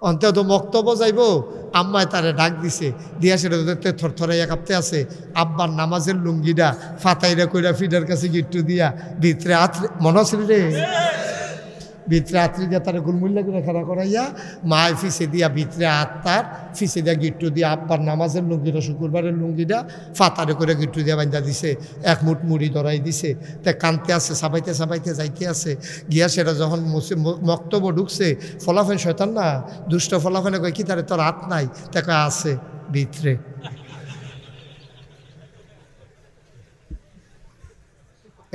অন্তত বক্তব্য যাইব আম্মায় তারে ডাক দিছে দিয়া সেটা দেখতে থরথরাইয়া কাঁপতে আছে। আব্বার নামাজের লুঙ্গিটা ফাতাইরা কইরা ফিডার কাছে গিট্টু দিয়া ভিতরে আত্রে মনে আছে রে, ভিতরে আত্রি দিয়া তারা গুলমুল্লা করে খাড়া করাইয়া মায় ফিসে দিয়া ভিতরে আত্মার ফিসে দিয়া গিট্টু দিয়া আব্বার নামাজের লুঙ্গিটা শুক্রবারের লুঙ্গিটা ফাতারে করে গিট্টু দিয়া বান্ধা দিছে, এক মুঠ মুড়ি ধরাই দিছে। তা কানতে আছে, সাবাইতে সাবাইতে যাইতে আছে। গিয়া সেটা যখন মক্তব্য ঢুকছে, ফলাফেন শয়তান না দুষ্ট ফলাফেনে কয় কি তারে তোর হাত নাই, তাকে আছে ভিতরে।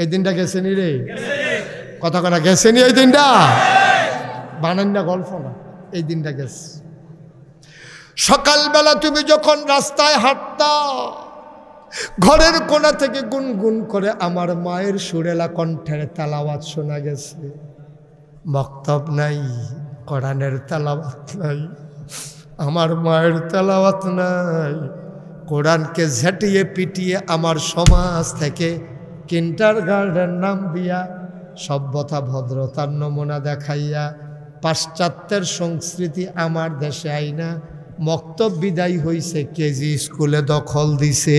এই দিনটা গেছে নি রে, কথা কথা গেছে নি এই দিনটা, বানান না গল্প না, এই দিনটা গেছে। সকালবেলা তুমি যখন রাস্তায় হাঁটতা, ঘরের কোণা থেকে গুনগুন করে আমার মায়ের সুরেলা কণ্ঠের তেলাওয়াত শোনা গেছে। মক্তব নাই, কোরআনের তেলাওয়াত নাই, আমার মায়ের তেলাওয়াত নাই। কোরআনকে ঝেঁটিয়ে পিটিয়ে আমার সমাজ থেকে কিন্ডারগার্টেন নাম দিয়া, সভ্যতা ভদ্রতার নমুনা দেখাইয়া, পাশ্চাত্যের সংস্কৃতি আমার দেশে আইনা মক্তব বিদায় হইছে, কেজি স্কুলে দখল দিছে।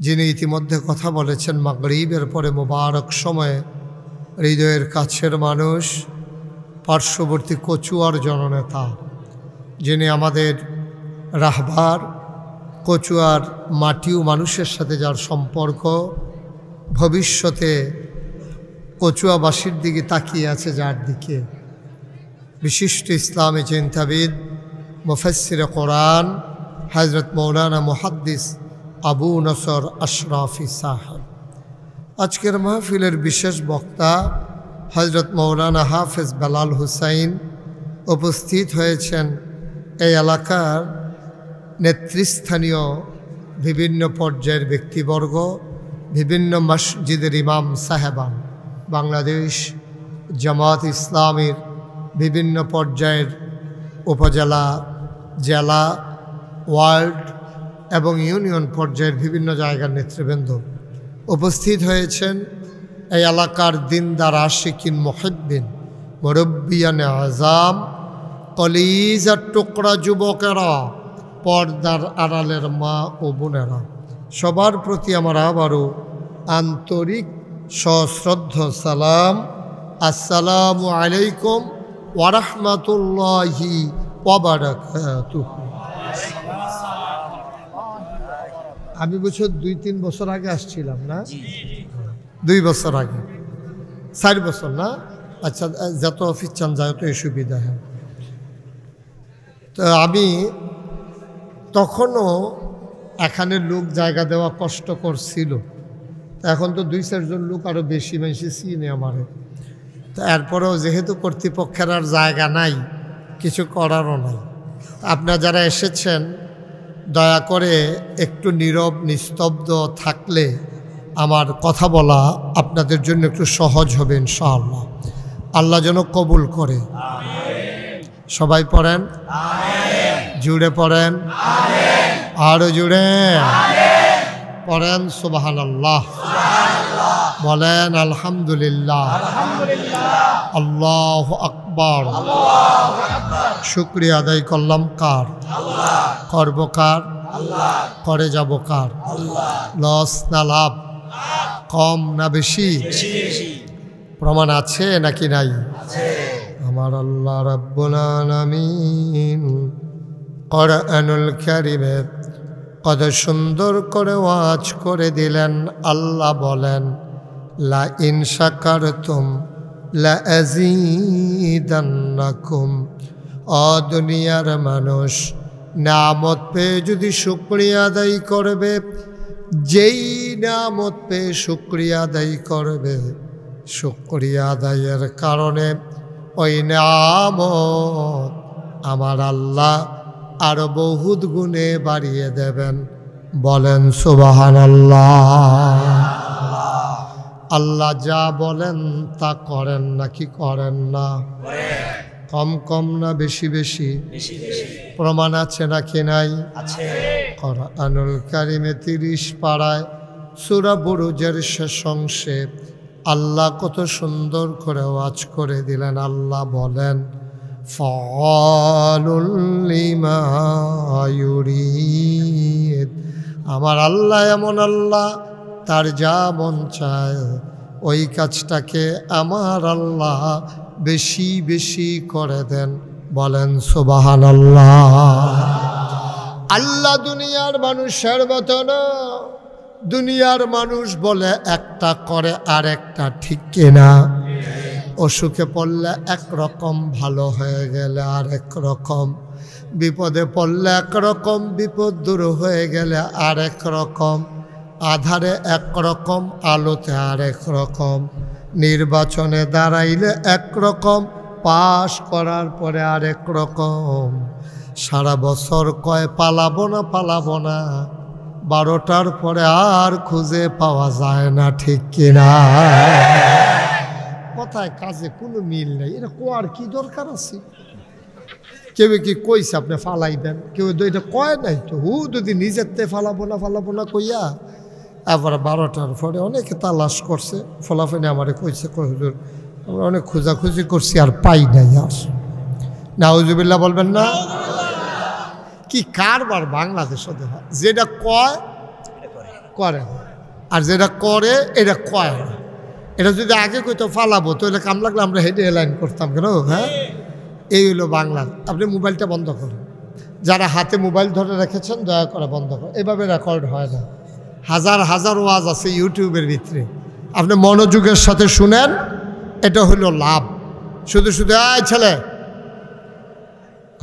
যিনি ইতিমধ্যে কথা বলেছেন মাগরিবের পরে মোবারক সময়ে, হৃদয়ের কাছের মানুষ, পার্শ্ববর্তী কচুয়ার জননেতা, যিনি আমাদের রাহবার কচুয়ার মাটি ও মানুষের সাথে যার সম্পর্ক, ভবিষ্যতে কচুয়াবাসীর দিকে তাকিয়ে আছে যার দিকে, বিশিষ্ট ইসলামী চিন্তাবিদ মুফাসসিরে কোরআন হযরত মৌলানা মুহাদ্দিস আবু নসর আশরাফি সাহেব। আজকের মাহফিলের বিশেষ বক্তা হযরত মৌলানা হাফেজ বেলাল হুসাইন উপস্থিত হয়েছেন। এই এলাকার নেতৃস্থানীয় বিভিন্ন পর্যায়ের ব্যক্তিবর্গ, বিভিন্ন মসজিদের ইমাম সাহেবান, বাংলাদেশ জামাত ইসলামীর বিভিন্ন পর্যায়ের উপজেলা, জেলা, ওয়ার্ড এবং ইউনিয়ন পর্যায়ের বিভিন্ন জায়গার নেতৃবৃন্দ উপস্থিত হয়েছেন। এই এলাকার দিনদার আশিকিন মুহিব্বিন, মুরব্বিয়ানে আযাম, কলিজার টুকরা যুবকেরা, পর্দার আড়ালের মা ও বোনেরা, সবার প্রতি আমার আবারও আন্তরিক সশ্রদ্ধ সালাম। আসসালামু আলাইকুম ওয়া রাহমাতুল্লাহি ওয়া বারাকাতুহু। আমি বছর 2-3 বছর আগে আসছিলাম না, 2 বছর আগে, 4 বছর না, আচ্ছা যত অফিস চান যায় তো এই সুবিধা। হ্যাঁ, তো আমি তখনও এখানে লোক জায়গা দেওয়া কষ্টকর ছিল। এখন তো 2-4 জন লোক আরও বেশি বেশি চিনে আমারে। তো এরপরেও যেহেতু কর্তৃপক্ষের আর জায়গা নাই, কিছু করারও নাই। আপনারা যারা এসেছেন দয়া করে একটু নীরব নিস্তব্ধ থাকলে আমার কথা বলা আপনাদের জন্য একটু সহজ হবে ইনশাআল্লাহ। আল্লাহ যেন কবুল করে। সবাই পড়েন জুড়ে পড়েন, আরো জুড়ে পড়েন সুবহানাল্লাহ, বলেন আলহামদুলিল্লাহ, আল্লাহু আকবার। শুকরিয়া আদায় করলাম কার? করব কার? করে যাব কার? লস না লাভ, কম না বেশি? প্রমাণ আছে নাকি নাই? আমার আল্লাহ রাব্বুল আলামিন কোরআনুল কারীমে কত সুন্দর করে ওয়াজ করে দিলেন। আল্লাহ বলেন লা ইন শাকারতুম লা আযীদান্নাকুম। ও দুনিয়ার মানুষ, নিয়ামত পেয়ে যদি শুকরিয়া আদায় করবে, যেই নিয়ামত পেয়ে শুকরিয়া আদায় করবে, শুকরিয়া আদায়ের কারণে ওই নিয়ামত আমার আল্লাহ আরো বহুত গুণে বাড়িয়ে দেবেন। বলেন সুবহানাল্লাহ। আল্লাহ যা বলেন তা করেন নাকি করেন না? কম কম না বেশি বেশি? প্রমাণ আছে নাকি নাই? কোরআনুল কারীমে 30 পারায় সূরা বুরুজের শেষ অংশে আল্লাহ কত সুন্দর করে ওয়াজ করে দিলেন। আল্লাহ বলেন ফাআলুল লিমা ইউরিদ। আমার আল্লাহ এমন আল্লাহ, তার যা মন চায় ওই কাজটাকে আমার আল্লাহ বেশি বেশি করে দেন। বলেন সুবহানাল্লাহ। আল্লাহ দুনিয়ার মানুষের মতো না। দুনিয়ার মানুষ বলে একটা করে আর একটা, ঠিক কিনা? অসুখে পড়লে একরকম, ভালো হয়ে গেলে আর এক রকম, বিপদে পড়লে একরকম, বিপদ দূর হয়ে গেলে আর এক রকম, আধারে একরকম, আলোতে আর এক রকম, নির্বাচনে দাঁড়াইলে একরকম, পাশ করার পরে আর এক রকম। সারা বছর কয় পালাবো না পালাবো না, 12টার পরে আর খুঁজে পাওয়া যায় না, ঠিক কিনা? কথায় কাজে কোনো মিল নেই। এটা কোয়ার কি দরকার আছে? কেউ কি কইছে আপনি ফালাইবেন, কেউ তো এটা কয় নাই তো। যদি নিজের তে ফালাবো না কইয়া এবার 12টার পরে অনেকে তালাশ করছে, ফলাফলে আমারে কইছে, হুজুর আমরা অনেক খোঁজাখুঁজি করছি আর পাই নাই। আর নাউজুবিল্লাহ বলবেন না? কি কারবার বাংলাদেশ হয়, যেটা কয় করে আর যেটা করে এটা কয় না। এটা যদি আগে কইতো ফালাবো তাহলে কাম লাগলে আমরা হেঁটে এলাইন করতাম কেন? হ্যাঁ, এই হলো বাংলা। আপনি মোবাইলটা বন্ধ করুন, যারা হাতে মোবাইল ধরে রেখেছেন দয়া করে বন্ধ করুন। এভাবে রেকর্ড হয় না। হাজার হাজার ওয়াজ আছে ইউটিউবের ভিতরে, আপনি মনোযোগের সাথে শুনেন, এটা হলো লাভ। শুধু শুধু এই ছেলে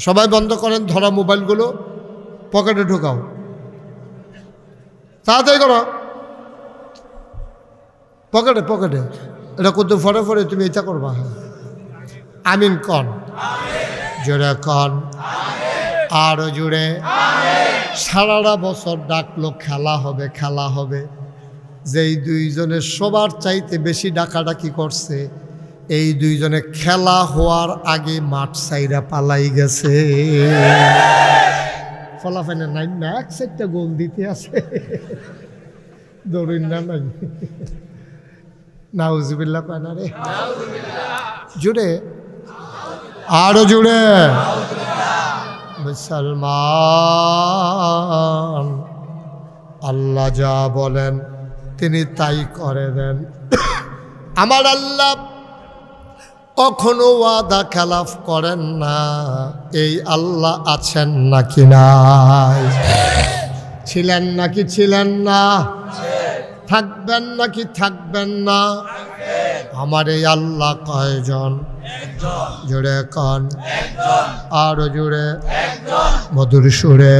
সবাই বন্ধ করেন, ধরা মোবাইলগুলো পকেটে ঢুকাও, তাড়াতাড়ি করো, পকেটে পকেটে। এটা কত ফরে ফরে তুমি এটা করবা। হ্যাঁ, আমিন কন, জোরে কন, আরো জুড়ে। সারাটা বছর ডাকলো খেলা হবে খেলা হবে, যেই দুইজনে সবার চাইতে বেশি ডাকাডাকি করছে এই দুইজনে খেলা হওয়ার আগে মাঠ সাইরা পালাই গেছে। ফলাফাইনে নাই না, এক সাইডটা গোল দিতে আছে, দৌড়িন না নাই। নাউজুবিল্লাহ কয় না রে, জুড়ে আরো জুড়ে। মুসলমান আল্লাহ যা বলেন তিনি তাই করে দেন। আমার আল্লাহ কখনো ওয়াদা খেলাফ করেন না। এই আল্লাহ আছেন নাকি নাই? ছিলেন নাকি ছিলেন না? থাকবেন নাকি থাকবেন না? আমার এই আল্লাহ কয়জন? জোরে কন, আরো জোরে, মধুর সুরে,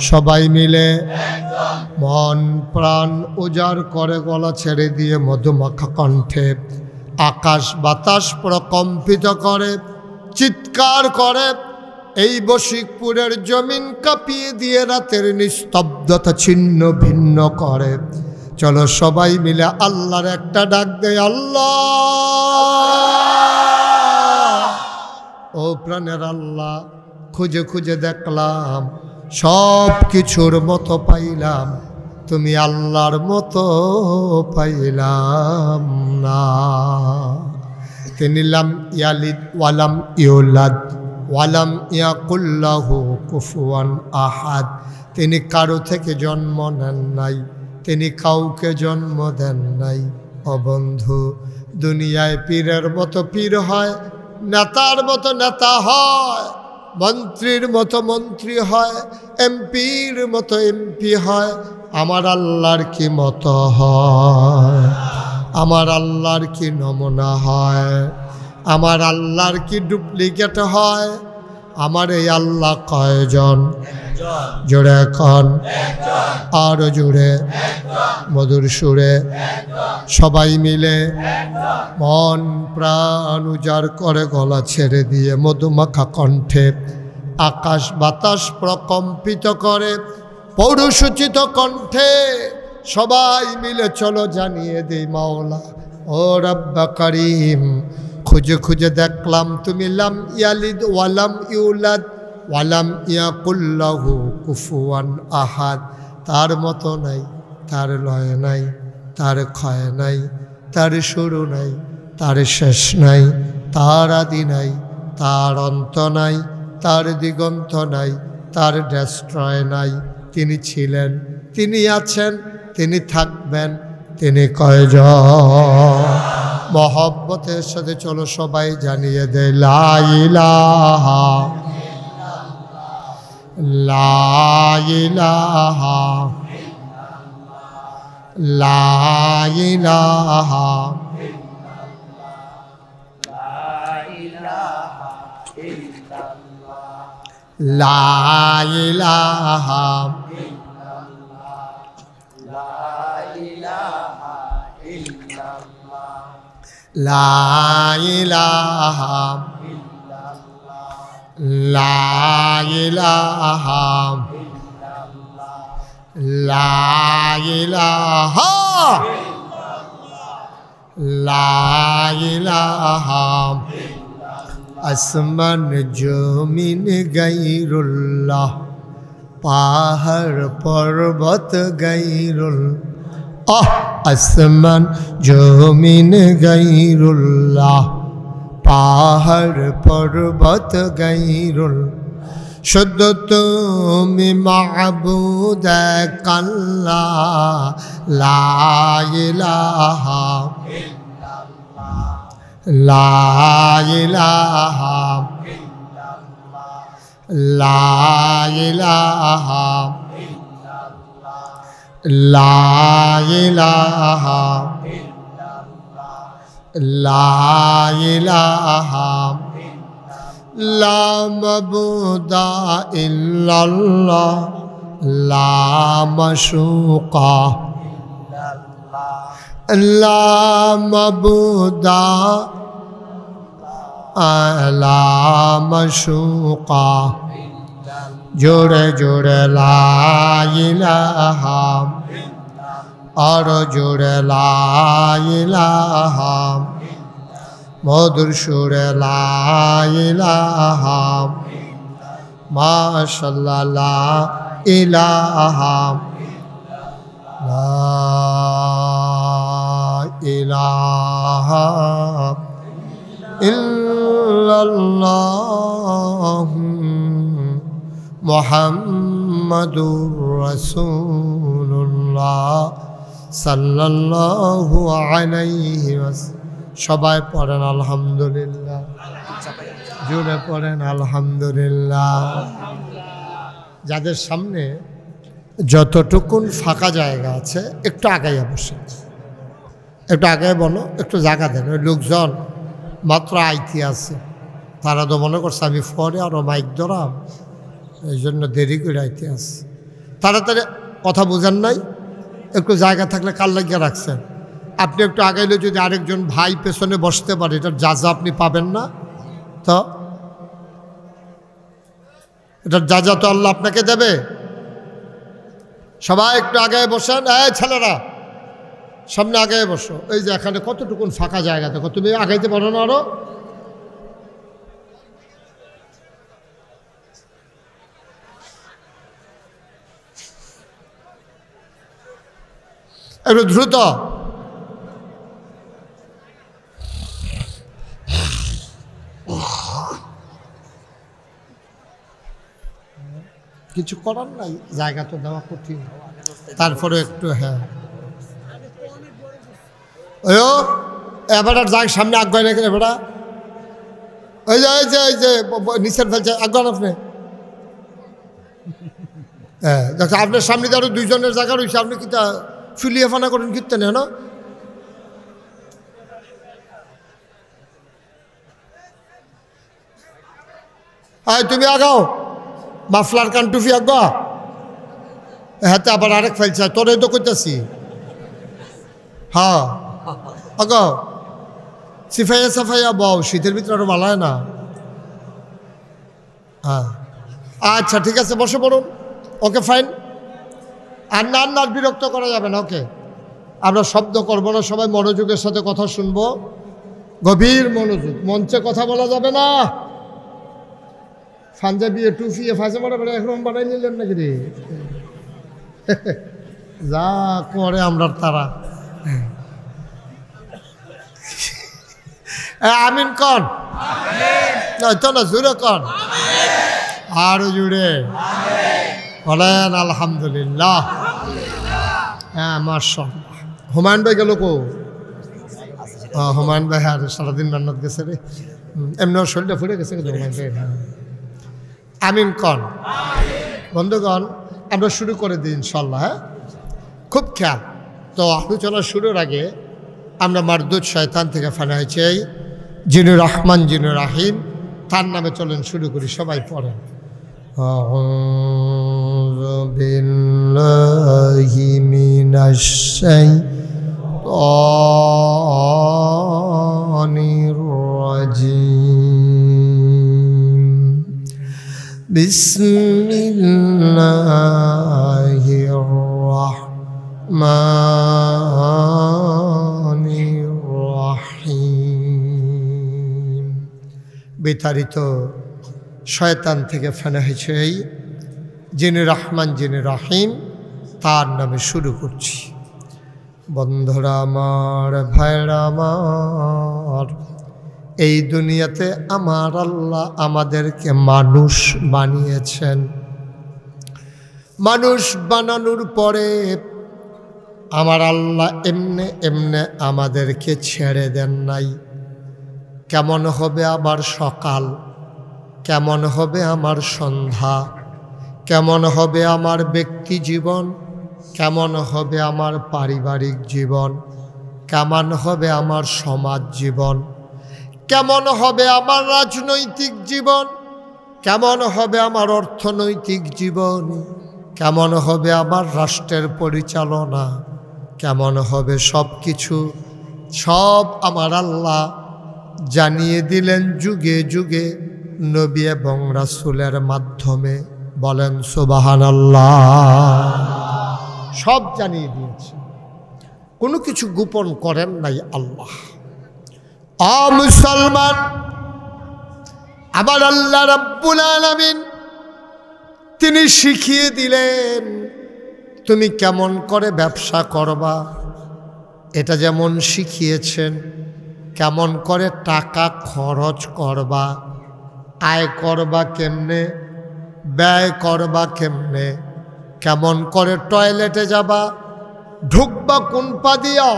সবাই মিলে মন প্রাণ উজাড় করে গলা ছেড়ে দিয়ে মধুমাখা কণ্ঠে আকাশ বাতাস প্রকম্পিত করে চিৎকার করে এই বশিকপুরের জমিন কাঁপিয়ে দিয়ে রাতের নিস্তব্ধতা ছিন্ন ভিন্ন করে। চলো সবাই মিলে আল্লাহর একটা ডাক দেয়, আল্লাহ। ও প্রাণের আল্লাহ, খুঁজে খুঁজে দেখলাম সব কিছুর মতো পাইলাম, তুমি আল্লাহর মতো পাইলাম না। তিনি লাম ইয়ালিদ ওয়ালাম ইউলাদ ওয়ালাম ইয়াকুল্লাহু কুফুয়ান আহাদ। তিনি কারো থেকে জন্ম নেন নাই, তিনি কাউকে জন্ম দেন নাই। ও বন্ধু, দুনিয়ায় পীরের মতো পীর হয়, নেতার মতো নেতা হয়, মন্ত্রীর মতো মন্ত্রী হয়, এমপির মতো এমপি হয়। আমার আল্লাহর কি মতো হয়? আমার আল্লাহর কি নমুনা হয়? আমার আল্লাহর কি ডুপ্লিকেট হয়? আমার এই আল্লাহ কয়জন? জোরে কন, আরো জোরে, মধুর সুরে, সবাই মিলে মন প্রাণ উজাড় করে গলা ছেড়ে দিয়ে মধুমাখা কণ্ঠে আকাশ বাতাস প্রকম্পিত করে পৌরসূচিত কণ্ঠে সবাই মিলে চলো জানিয়ে দেই, মাওলা ও রব্বা করিম, খুঁজে খুঁজে দেখলাম তুমি লাম ইয়ালিদ ওয়ালাম ইউলাদ ওয়ালাম ইয়াকুল্লাহু কুফুয়ান আহাদ। তার মতো নাই, তার লয় নাই, তার ক্ষয় নাই, তার শুরু নাই, তার শেষ নাই, তার আদি নাই, তার অন্ত নাই, তার দিগন্ত নাই, তার ডেস্ট্রয় নাই। তিনি ছিলেন, তিনি আছেন, তিনি থাকবেন, তিনি কয়জন? মহব্বতের সাথে চলো সবাই জানিয়ে দেয় লা ইলাহা, লা ইলাহা, লা ইলাহা, লা ইলাহা, লা ইলাহা, লা ইলাহা, লা ইলাহা, লা ইলাহা। আসমান জমিন গায়রুল্লাহ, পাহাড় পর্বত গায়রুল্লাহ। আসমান জমিন গায়রুল্লাহ, পাহাড় পর্বত গায়রুল্লাহ। শুদ্ধ তুমি মাবুদ আল্লাহ, লা ইলাহা, লা ইলাহা, লা ইলাহা, লা ইলাহা, লা ইলাহা, লা মাবুদা ইল্লাল্লাহ, লা মাশুকা, লা মাবুদা লা মাশুকা। জোরে জোরে লা ইলাহা, আর জোরে লা ইলাহা, মধুর সুরে লা ইলাহা, মাশাআল্লাহ লা ইলাহা, লা ইলাহা ইল্লাল্লাহ মুহাম্মাদুর রাসূলুল্লাহ সাল্লাল্লাহু আলাইহি ওয়াসাল্লাম। সবাই পড়েন আলহামদুলিল্লাহ, জোরে পড়েন আলহামদুলিল্লাহ। যাদের সামনে যতটুকুন ফাঁকা জায়গা আছে একটু আগাইয়া বসে, একটু আগায় বলো, একটু জায়গা দেন। ওই লোকজন মাত্র আইতি আছে, তারা তো মনে করছে আমি ফরে আরও মাইক ধরাম, এই জন্য দেরি করে আইতে আছে। তাড়াতাড়ি কথা বোঝেন নাই, একটু জায়গা থাকলে কাল লাগিয়ে রাখছেন। আপনি একটু আগাইলে যদি আরেকজন ভাই পেছনে বসতে পারে, এটার যা আপনি পাবেন না, তো এটার যা তো আল্লাহ আপনাকে দেবে। সবাই একটু আগায় বসেন। এই ছেলেরা সামনে আগায় বসো। এই যে এখানে কতটুকুন ফাঁকা জায়গা দেখো, তুমি আগাইতে পারো না আরো? একটু দ্রুত। কিছু করার নাই, জায়গা তো দেওয়া কঠিন, তারপরে একটু হ্যাঁ। ওই এবার আর যাক সামনে আগ না এবার ওই যে ওই যে ওই যে নিচের ফেলছে আগান আপনি। হ্যাঁ দেখো আপনার সামনে তো আরো দুইজনের জায়গা রয়েছে, আপনি কি তা ফুলিয়ে ফানা করেন কীর্তেন না? তুমি আগাও, মাফলার কান টুফি আগা। হাতে আবার আরেক ফেলছে, তোরে তো করতেছি। হ্যাঁ আগাও, সিফাইয়া সাফাইয়া বাও, শীতের ভিতরে আরো ভালো হয় না। হ্যাঁ আচ্ছা ঠিক আছে, বসে পড়ুন। Okay fine. আর না আর বিরক্ত করা যাবে না। ওকে, আমরা শব্দ করবো না, সবাই মনোযোগের সাথে কথা শুনবো, গভীর মনোযোগ। মঞ্চে কথা বলা যাবে না। পাঞ্জাবিয়ে টুফিয়ে ফাঁসে মারা বেড়ে একরকম বানাই নিলেন নাকি রে? যা করে আমরা তারা। আমিন কন। নয়তো না, জুড়ে কর, আরো জুড়ে বলেন আলহামদুলিল্লাহ। হ্যাঁ মাশাআল্লাহ। হুমায়ুন ভাই গেল কো? হুমায়ুন ভাই আর সারাদিন মেহনত গেছে রে, এমনি শরীরটা ফুটে গেছে কিন্তু হুমায়ুন ভাই। আমিন কন। বন্ধুগণ, আমরা শুরু করে দিই ইনশাল্লাহ। হ্যাঁ, খুব খেয়াল। তো আলোচনা শুরুর আগে আমরা মারদুদ শয়তান থেকে ফানা হয়েছে যিনি রহমান যিনি রাহিম, তার নামে চলেন শুরু করি। সবাই পড়েন আউযু বিল্লাহি মিনাশ শাইতানির রাজিম। বিসমিল্লাহির রাহমানির রাহিম। বিতাড়িত শয়তান থেকে ফেনা হয়েছে যিনি রহমান যিনি রাহিম, তার নামে শুরু করছি। বন্ধুরা আমার, ভাইরা আমার, এই দুনিয়াতে আমার আল্লাহ আমাদেরকে মানুষ বানিয়েছেন। মানুষ বানানোর পরে আমার আল্লাহ এমনে এমনে আমাদেরকে ছেড়ে দেন নাই। কেমন হবে আমার সকাল, কেমন হবে আমার সন্ধ্যা, কেমন হবে আমার ব্যক্তি জীবন, কেমন হবে আমার পারিবারিক জীবন, কেমন হবে আমার সমাজ জীবন, কেমন হবে আমার রাজনৈতিক জীবন, কেমন হবে আমার অর্থনৈতিক জীবন, কেমন হবে আমার রাষ্ট্রের পরিচালনা, কেমন হবে সব কিছু, সব আমার আল্লাহ জানিয়ে দিলেন যুগে যুগে নবী এবং রাসূলের মাধ্যমে। বলেন সুবহানাল্লাহ। সব জানিয়ে দিয়েছে, কোনো কিছু গোপন করেন নাই আল্লাহ। মুসলমান, আবার আল্লাহ রাব্বুল আলামিন তিনি শিখিয়ে দিলেন তুমি কেমন করে ব্যবসা করবা। এটা যেমন শিখিয়েছেন কেমন করে টাকা খরচ করবা, আয় করবা কেমনে, ব্যয় করবা কেমনে, কেমন করে টয়লেটে যাবা, ঢুকবা কোন পা দিয়া,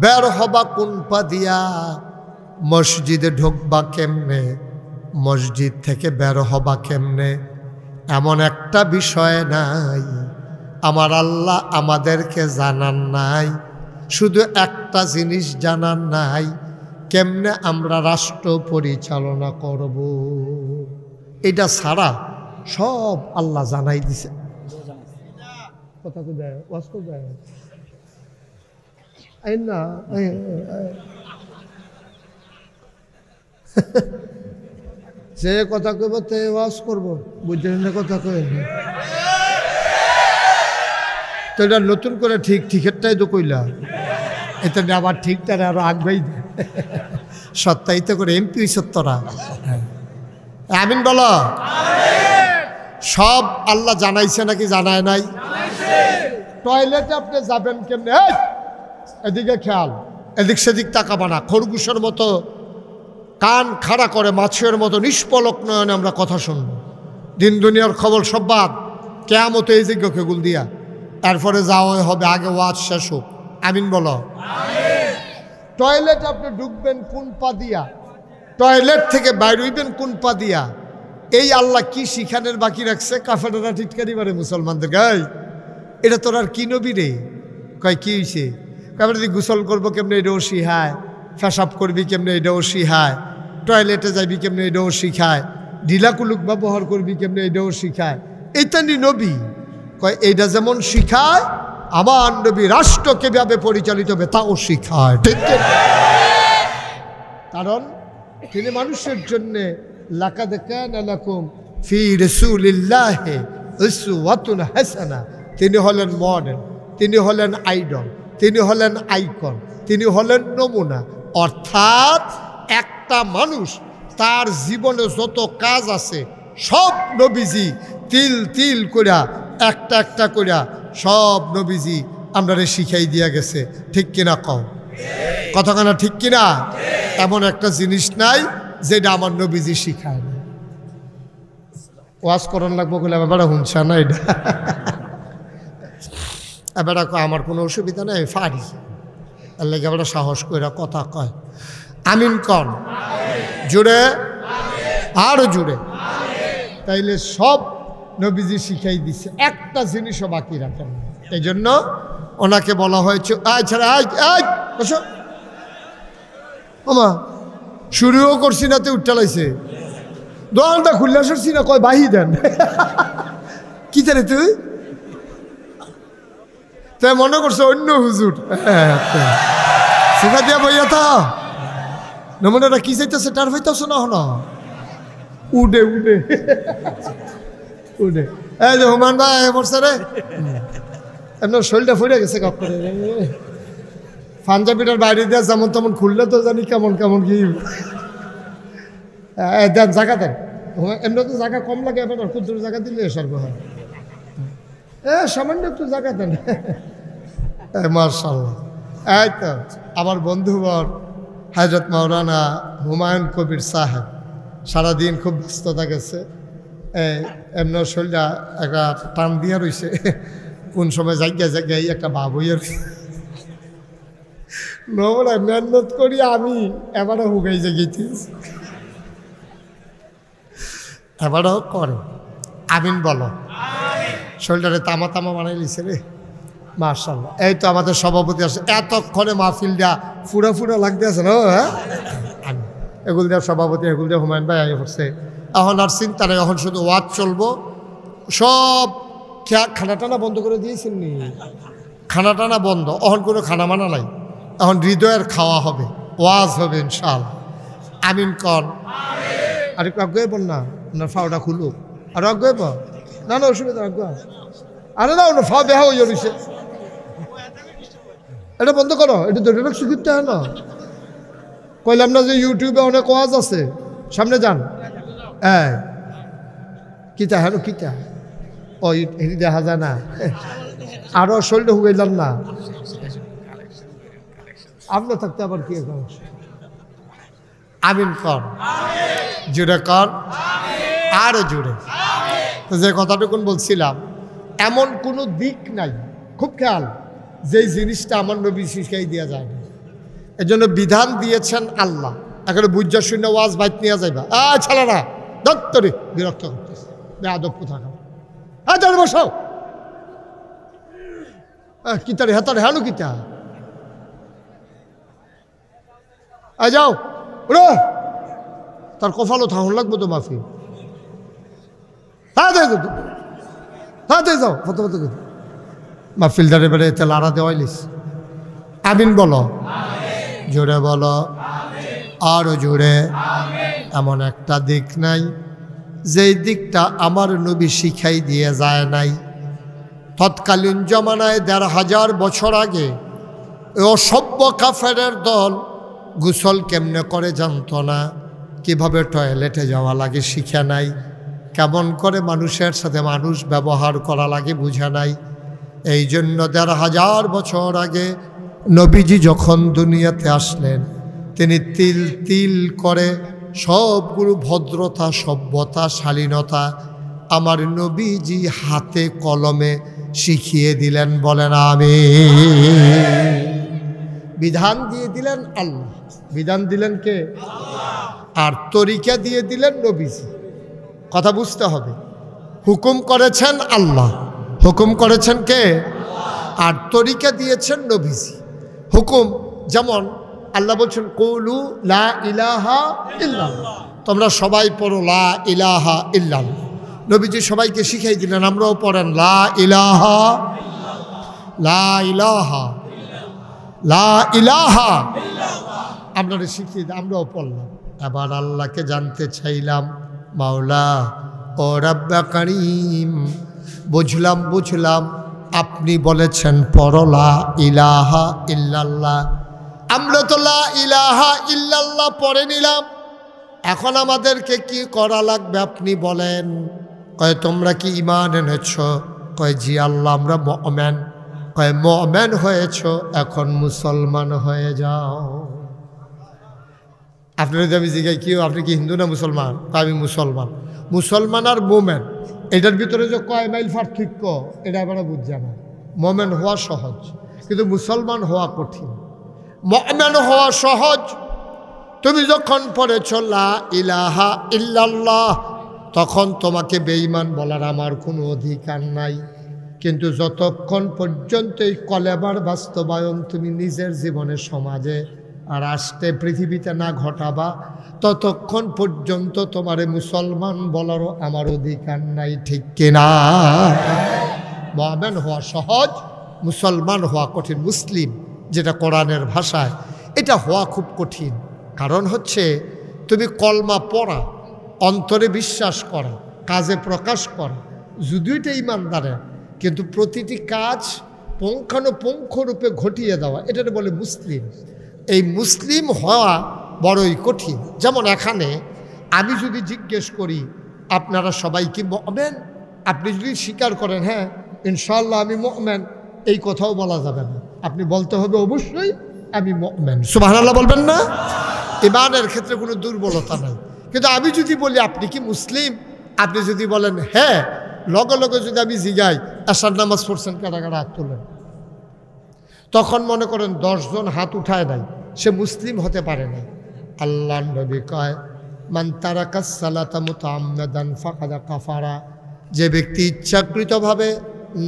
বের হবা কোন পা দিয়া, মসজিদে ঢুকবা কেমনে, মসজিদ থেকে বের হবা কেমনে, এমন একটা বিষয় নাই আমার আল্লাহ আমাদেরকে জানান নাই। শুধু একটা জিনিস জানান নাই, কেমনে আমরা রাষ্ট্র পরিচালনা করব। এটা ছাড়া সব আল্লাহ জানাই দিছে। কথা তো দেয়, ওয়াজ তো দেয় না, যে কথা কইব তে ওয়াজ করবো, বুঝলেন না? কথা কই না তো এটা নতুন করে ঠিক ঠিকেরটাই তো কইলা, এটা আবার ঠিকটা আরো আগবেই সত্যায়িত করে এমপি সত্যরা। আমিন বলো। সব আল্লাহ জানাইছে নাকি জানায় নাই? টয়লেটে আপনি যাবেন কেমনে, এদিকে খেয়াল, এদিক সেদিক তাকাবা না। খরগোশের মতো কান খাড়া করে মাছের মতো নিষ্পলক নয়নে আমরা কথা শুনব। দিন দুনিয়ার খবর সব বাদ, কেয়ামতে এই যোগ্যকে গুল দিয়া এরপরে যাওয়াই হবে, আগে ওয়াজ শেষ হোক। আমিন বলো। টয়লেট আপনি ঢুকবেন কোন পা দিয়া, টয়লেট থেকে বাইর হইবেন কোন পা দিয়া, এই আল্লাহ কি শিখানের বাকি রাখছে? কাফেররা টিটকারি মারে মুসলমানদের, গাই এটা তোর আর কি নবী রে? কয় কি হয়েছে? কাফের গোসল করবো কেমনে এটাও শিখায়, পেশাব করবি কেমনে এটাও শিখায়, টয়লেটে যাবি কেমনে এটাও শিখায়, ঢিলা কুলুক ব্যবহার করবি কেমনে এটাও শিখায়। এইটা নি নবী? কয় এইটা যেমন শিখায় আমার নবী রাষ্ট্র কিভাবে পরিচালিত হবে তাও শিখায়। ঠিক কারণ তিনি মানুষের জন্য লাকাদ কানা লাকুম ফি রাসূলিল্লাহি উসওয়াতুন হাসানা, তিনি হলেন মডেল, তিনি হলেন আইডল, তিনি হলেন আইকন, তিনি হলেন নমুনা। অর্থাৎ একটা মানুষ তার জীবনে যত কাজ আছে সব নবীজি তিল তিল কইরা একটা একটা কইরা সব নবীজি আমরারে শিখাই দিয়া গেছে। ঠিক কিনা কও? কথাখানা ঠিক কিনা? এমন একটা জিনিস নাই যেটা আমার নবীজি শিখায় না। ওয়াজ করন লাগবো বলে এবার শুনছে না এটা, এবার আমার কোনো অসুবিধা নেই, ফারি এর লেগে এবার সাহস করে কথা কয়। আমিন কন জুড়ে, আরো জুড়ে। তাইলে সব নবীজি শিখাই দিচ্ছে, একটা জিনিসও বাকি রাখেন। এই জন্য ওনাকে বলা হয়েছে ওমা শুরুও করছি না, তো উঠটালাইছে দোকানটা খুললে আসছি না, কয় বাহি দেন কি জানে তুই, তাই মনে করছো অন্য হুজুর সেটা দিয়া বইয়া থা নমুনাটা কি চাইতেছে তার হইতেছ না হন উডে উডে উডে। এই যে হুমান ভাই বলছে রে, আপনার শরীরটা ফুটে গেছে কক করে, পাঞ্জাবিটার বাইরে দেওয়া যেমন তেমন খুললে তো জানি কেমন কেমন কি দেন জায়গা দেন। এমনি তো জায়গা কম লাগে, আপনার খুব দূর জায়গা দিলে সর্ব হয়, সামান্য একটু জায়গা দেন। মার্শাল্লাহ। এই তো আমার বন্ধুবর হযরত মাওলানা হুমায়ুন কবির সাহেব সারাদিন খুব ব্যস্ততা গেছে, এমন শরীরটা একটা টান দিয়া রয়েছে, কোন সময় জায়গায় জায়গায় একটা ভাব হইয়া রয়েছে। নমরা মেহনত করি আমি এবারও হুগাই জাগিয়েছি, এবারও করে। আমিন বলো। শরীরটারে তামা তামা বানাই লিছে রে, মার্শাল্লাহ। এই তো আমাদের সভাপতি আছে, এতক্ষণে মাহফিলটা ফুরা ফুরা লাগতে আছে না, হ্যাঁ এগুল দেওয়ার সভাপতি, এগুল দেওয়া হুমায়ুন ভাই আগে পড়ছে। এখন আর চিন্তা নেই, এখন শুধু ওয়াজ চলবো। সব খানা টানা বন্ধ করে দিয়েছেন নি, খানা টানা বন্ধ, এখন কোনো খানা মানা নাই, এখন হৃদয়ের খাওয়া হবে, ওয়াজ হবে ইনশাআল্লাহ। আমিন কর। আর একটু আগে বল না, আপনার ফাওটা খুলুক, আর আগে বল না, না অসুবিধা আগে, আরে না ওটা ফা বেহা হয়ে রয়েছে, এটা বন্ধ করো, এটা দৈনিক স্বীকৃতি হয় না। কইলাম না যে ইউটিউবে অনেক ওয়াজ আছে, সামনে যান। হ্যাঁ কিতা হ্যাঁ কিতা, ও এটি দেখা যায় না, আরো শরীরটা হুগাইলাম না, আমরা থাকতে আবার কি এখন। আমিন কর, জুড়ে কর, আরো জুড়ে। তো যে কথাটুকুন বলছিলাম, এমন কোনো দিক নাই, খুব খেয়াল, যেই জিনিসটা আমার নবী শিখাই দেওয়া যায় না। এজন্য বিধান দিয়েছেন আল্লাহ। এখন বুঝা শূন্য ওয়াজ বাইত নিয়ে যাইবা, ছাড়া দত্তরে বিরক্ত করতেছে, বেয়াদব কোথাকা, তাহলে বসাও কিতারে হেতারে হ্যালো কিতা, যাও ওরা তার কফালো থাকুন লাগবো তো মাফি, যাও কত কত মাহফিলদারে বেড়ে এতে লাড়া দেওয়াইলিস। আমিন বলো, জোরে বলো, আরো জোরে। এমন একটা দিক নাই যেই দিকটা আমার নবী শিখাই দিয়ে যায় নাই। তৎকালীন জমানায় ১৫০০ বছর আগে অসভ্য কাফেরের দল গোসল কেমনে করে জানতো না, কিভাবে টয়লেটে যাওয়া লাগে শিখে নাই, কেমন করে মানুষের সাথে মানুষ ব্যবহার করা লাগে বুঝে নাই। এই জন্য ১৫০০ বছর আগে নবীজি যখন দুনিয়াতে আসলেন, তিনি তিল তিল করে সবগুলো ভদ্রতা, সভ্যতা, শালীনতা আমার নবীজি হাতে কলমে শিখিয়ে দিলেন। বলেন আমিন। বিধান দিয়ে দিলেন আল্লাহ, বিধান দিলেন কে? আর তরিকা দিয়ে দিলেন নবীজি। কথা বুঝতে হবে, হুকুম করেছেন আল্লাহ, হুকুম করেছেন কে? আর তরিকা দিয়েছেন নবীজি। হুকুম যেমন আল্লাহ বলছেন কৌলু লা ইলাহা ইল্লাল্লাহ, তোমরা সবাই পড়ো লা ইলাহা ইল্লাল্লাহ। নবীজি সবাইকে শিখাই দিলেন, আমরাও পড়েন লা ইলাহা, লা ইলাহা, লা ইলাহা, আপনারা শিখিয়ে দিন, আমরাও পড়লাম। এবার আল্লাহকে জানতে চাইলাম, মাওলা ও রাব্বা কারীম, বুঝলাম আপনি বলেছেন পড়ো লা ইলাহা ইল্লাল্লাহ, আমরা তো লা ইলাহা ইল্লাল্লাহ পড়ে নিলাম, এখন আমাদেরকে কি করা লাগবে আপনি বলেন। কয় তোমরা কি ঈমান এনেছ? কয় জি আল্লাহ আমরা মুমিন। কয় মুমিন হয়েছ, এখন মুসলমান হয়ে যাও। আপনার যদি আমি জিজ্ঞাই কি আপনি কি হিন্দু না মুসলমান? আমি মুসলমান। মুসলমান আর মোমেন এটার ভিতরে যে কয় মাইল পার্থক্য এটা আমরা বুঝছে না। মোমেন হওয়া সহজ, কিন্তু মুসলমান হওয়া কঠিন। মুমিন হওয়া সহজ। তুমি যখন পড়েছ লা ইলাহা ইল্লাল্লাহ, তখন তোমাকে বেঈমান বলার আমার কোনো অধিকার নাই। কিন্তু যতক্ষণ পর্যন্ত এই কলেমার বাস্তবায়ন তুমি নিজের জীবনে, সমাজে আর রাষ্ট্রে, পৃথিবীতে না ঘটাবা, ততক্ষণ পর্যন্ত তোমারে মুসলমান বলারও আমার অধিকার নাই। ঠিক কিনা? মুমিন হওয়া সহজ, মুসলমান হওয়া কঠিন। মুসলিম যেটা কোরআনের ভাষায়, এটা হওয়া খুব কঠিন। কারণ হচ্ছে তুমি কলমা পড়া, অন্তরে বিশ্বাস করা, কাজে প্রকাশ করা, যদিও এটা ইমানদারের, কিন্তু প্রতিটি কাজ পুঙ্খানুপুঙ্খ রূপে ঘটিয়ে দেওয়া, এটা বলে মুসলিম। এই মুসলিম হওয়া বড়ই কঠিন। যেমন এখানে আমি যদি জিজ্ঞেস করি আপনারা সবাই কি মুমিন, আপনি যদি স্বীকার করেন হ্যাঁ ইনশাআল্লাহ আমি মুমিন, এই কথাও বলা যাবে না। আপনি বলতে হবে অবশ্যই আমি মুমিন। সুবহানাল্লাহ বলবেন না? ঈমানের ক্ষেত্রে কোনো দুর্বলতা নাই। কিন্তু আমি যদি বলি আপনি কি মুসলিম, আপনি যদি বলেন হ্যাঁ, লগে লগে যদি আমি জিগাই আশার নামাজ পড়ছেন, কারা কারা হাত তোলেন, তখন মনে করেন 10 জন হাত উঠায় নাই, সে মুসলিম হতে পারে না। আল্লাহর নবী কয় মান তারাকাস সালাতা মুতাআম্মাদান ফাকাদ কাফারা, যে ব্যক্তি ইচ্ছাকৃতভাবে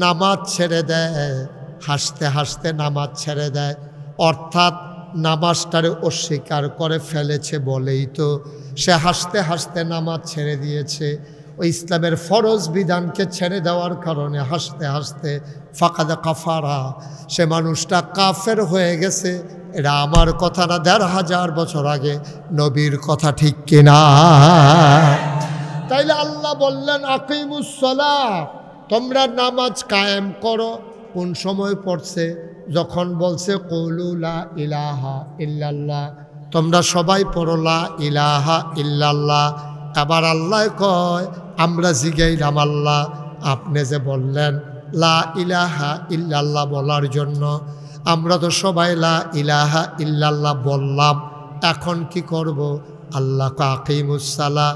নামাজ ছেড়ে দেয়, হাসতে হাসতে নামাজ ছেড়ে দেয়, অর্থাৎ নামাজটারে অস্বীকার করে ফেলেছে বলেই তো সে হাসতে হাসতে নামাজ ছেড়ে দিয়েছে। ওই ইসলামের ফরজ বিধানকে ছেড়ে দেওয়ার কারণে হাসতে হাসতে ফাকাদ কাফারা, সে মানুষটা কাফের হয়ে গেছে। এটা আমার কথা না, ১৫০০ বছর আগে নবীর কথা। ঠিক কিনা? তাইলে আল্লাহ বললেন আকিমুস সালাহ, তোমরা নামাজ কায়েম করো। কোন সময় পড়ছে? যখন বলছে কৌলু লা ইলাহা ইল্লাল্লাহ, তোমরা সবাই পড়ো লা ইলাহা ইল্লাল্লাহ। আবার আল্লাহ কয় আমরা জিগাইলাম আল্লাহ আপনি যে বললেন লা ইলাহা ইল্লাল্লাহ বলার জন্য, আমরা তো সবাই লা ইলাহা ইল্লাল্লাহ বললাম, এখন কি করব? আল্লাহ আকিমুস সালাহ,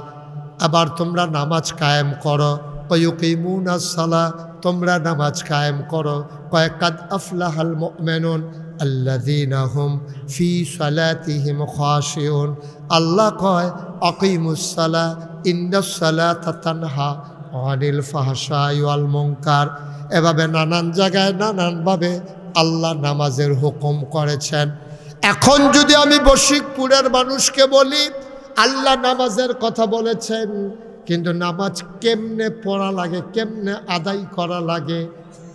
আবার তোমরা নামাজ কায়েম করো। ওয়ায়ুকিমুনাস সালাহ, তোমরা নামাজ কায়েম করো। কয় কাদ আফলাহাল মুমিনুন আল্লাযীনা হুম ফি সালাতিহিম খাশিউন। আল্লাহ কয় আকিমুস সালাহ ইন্নাস সালাতা তানহা আনিল ফাহশাই ওয়াল মুনকার। এভাবে নানান জায়গায় নানানভাবে আল্লাহ নামাজের হুকুম করেছেন। এখন যদি আমি বশিকপুরের মানুষকে বলি আল্লাহ নামাজের কথা বলেছেন, কিন্তু নামাজ কেমনে পড়া লাগে, কেমনে আদায় করা লাগে,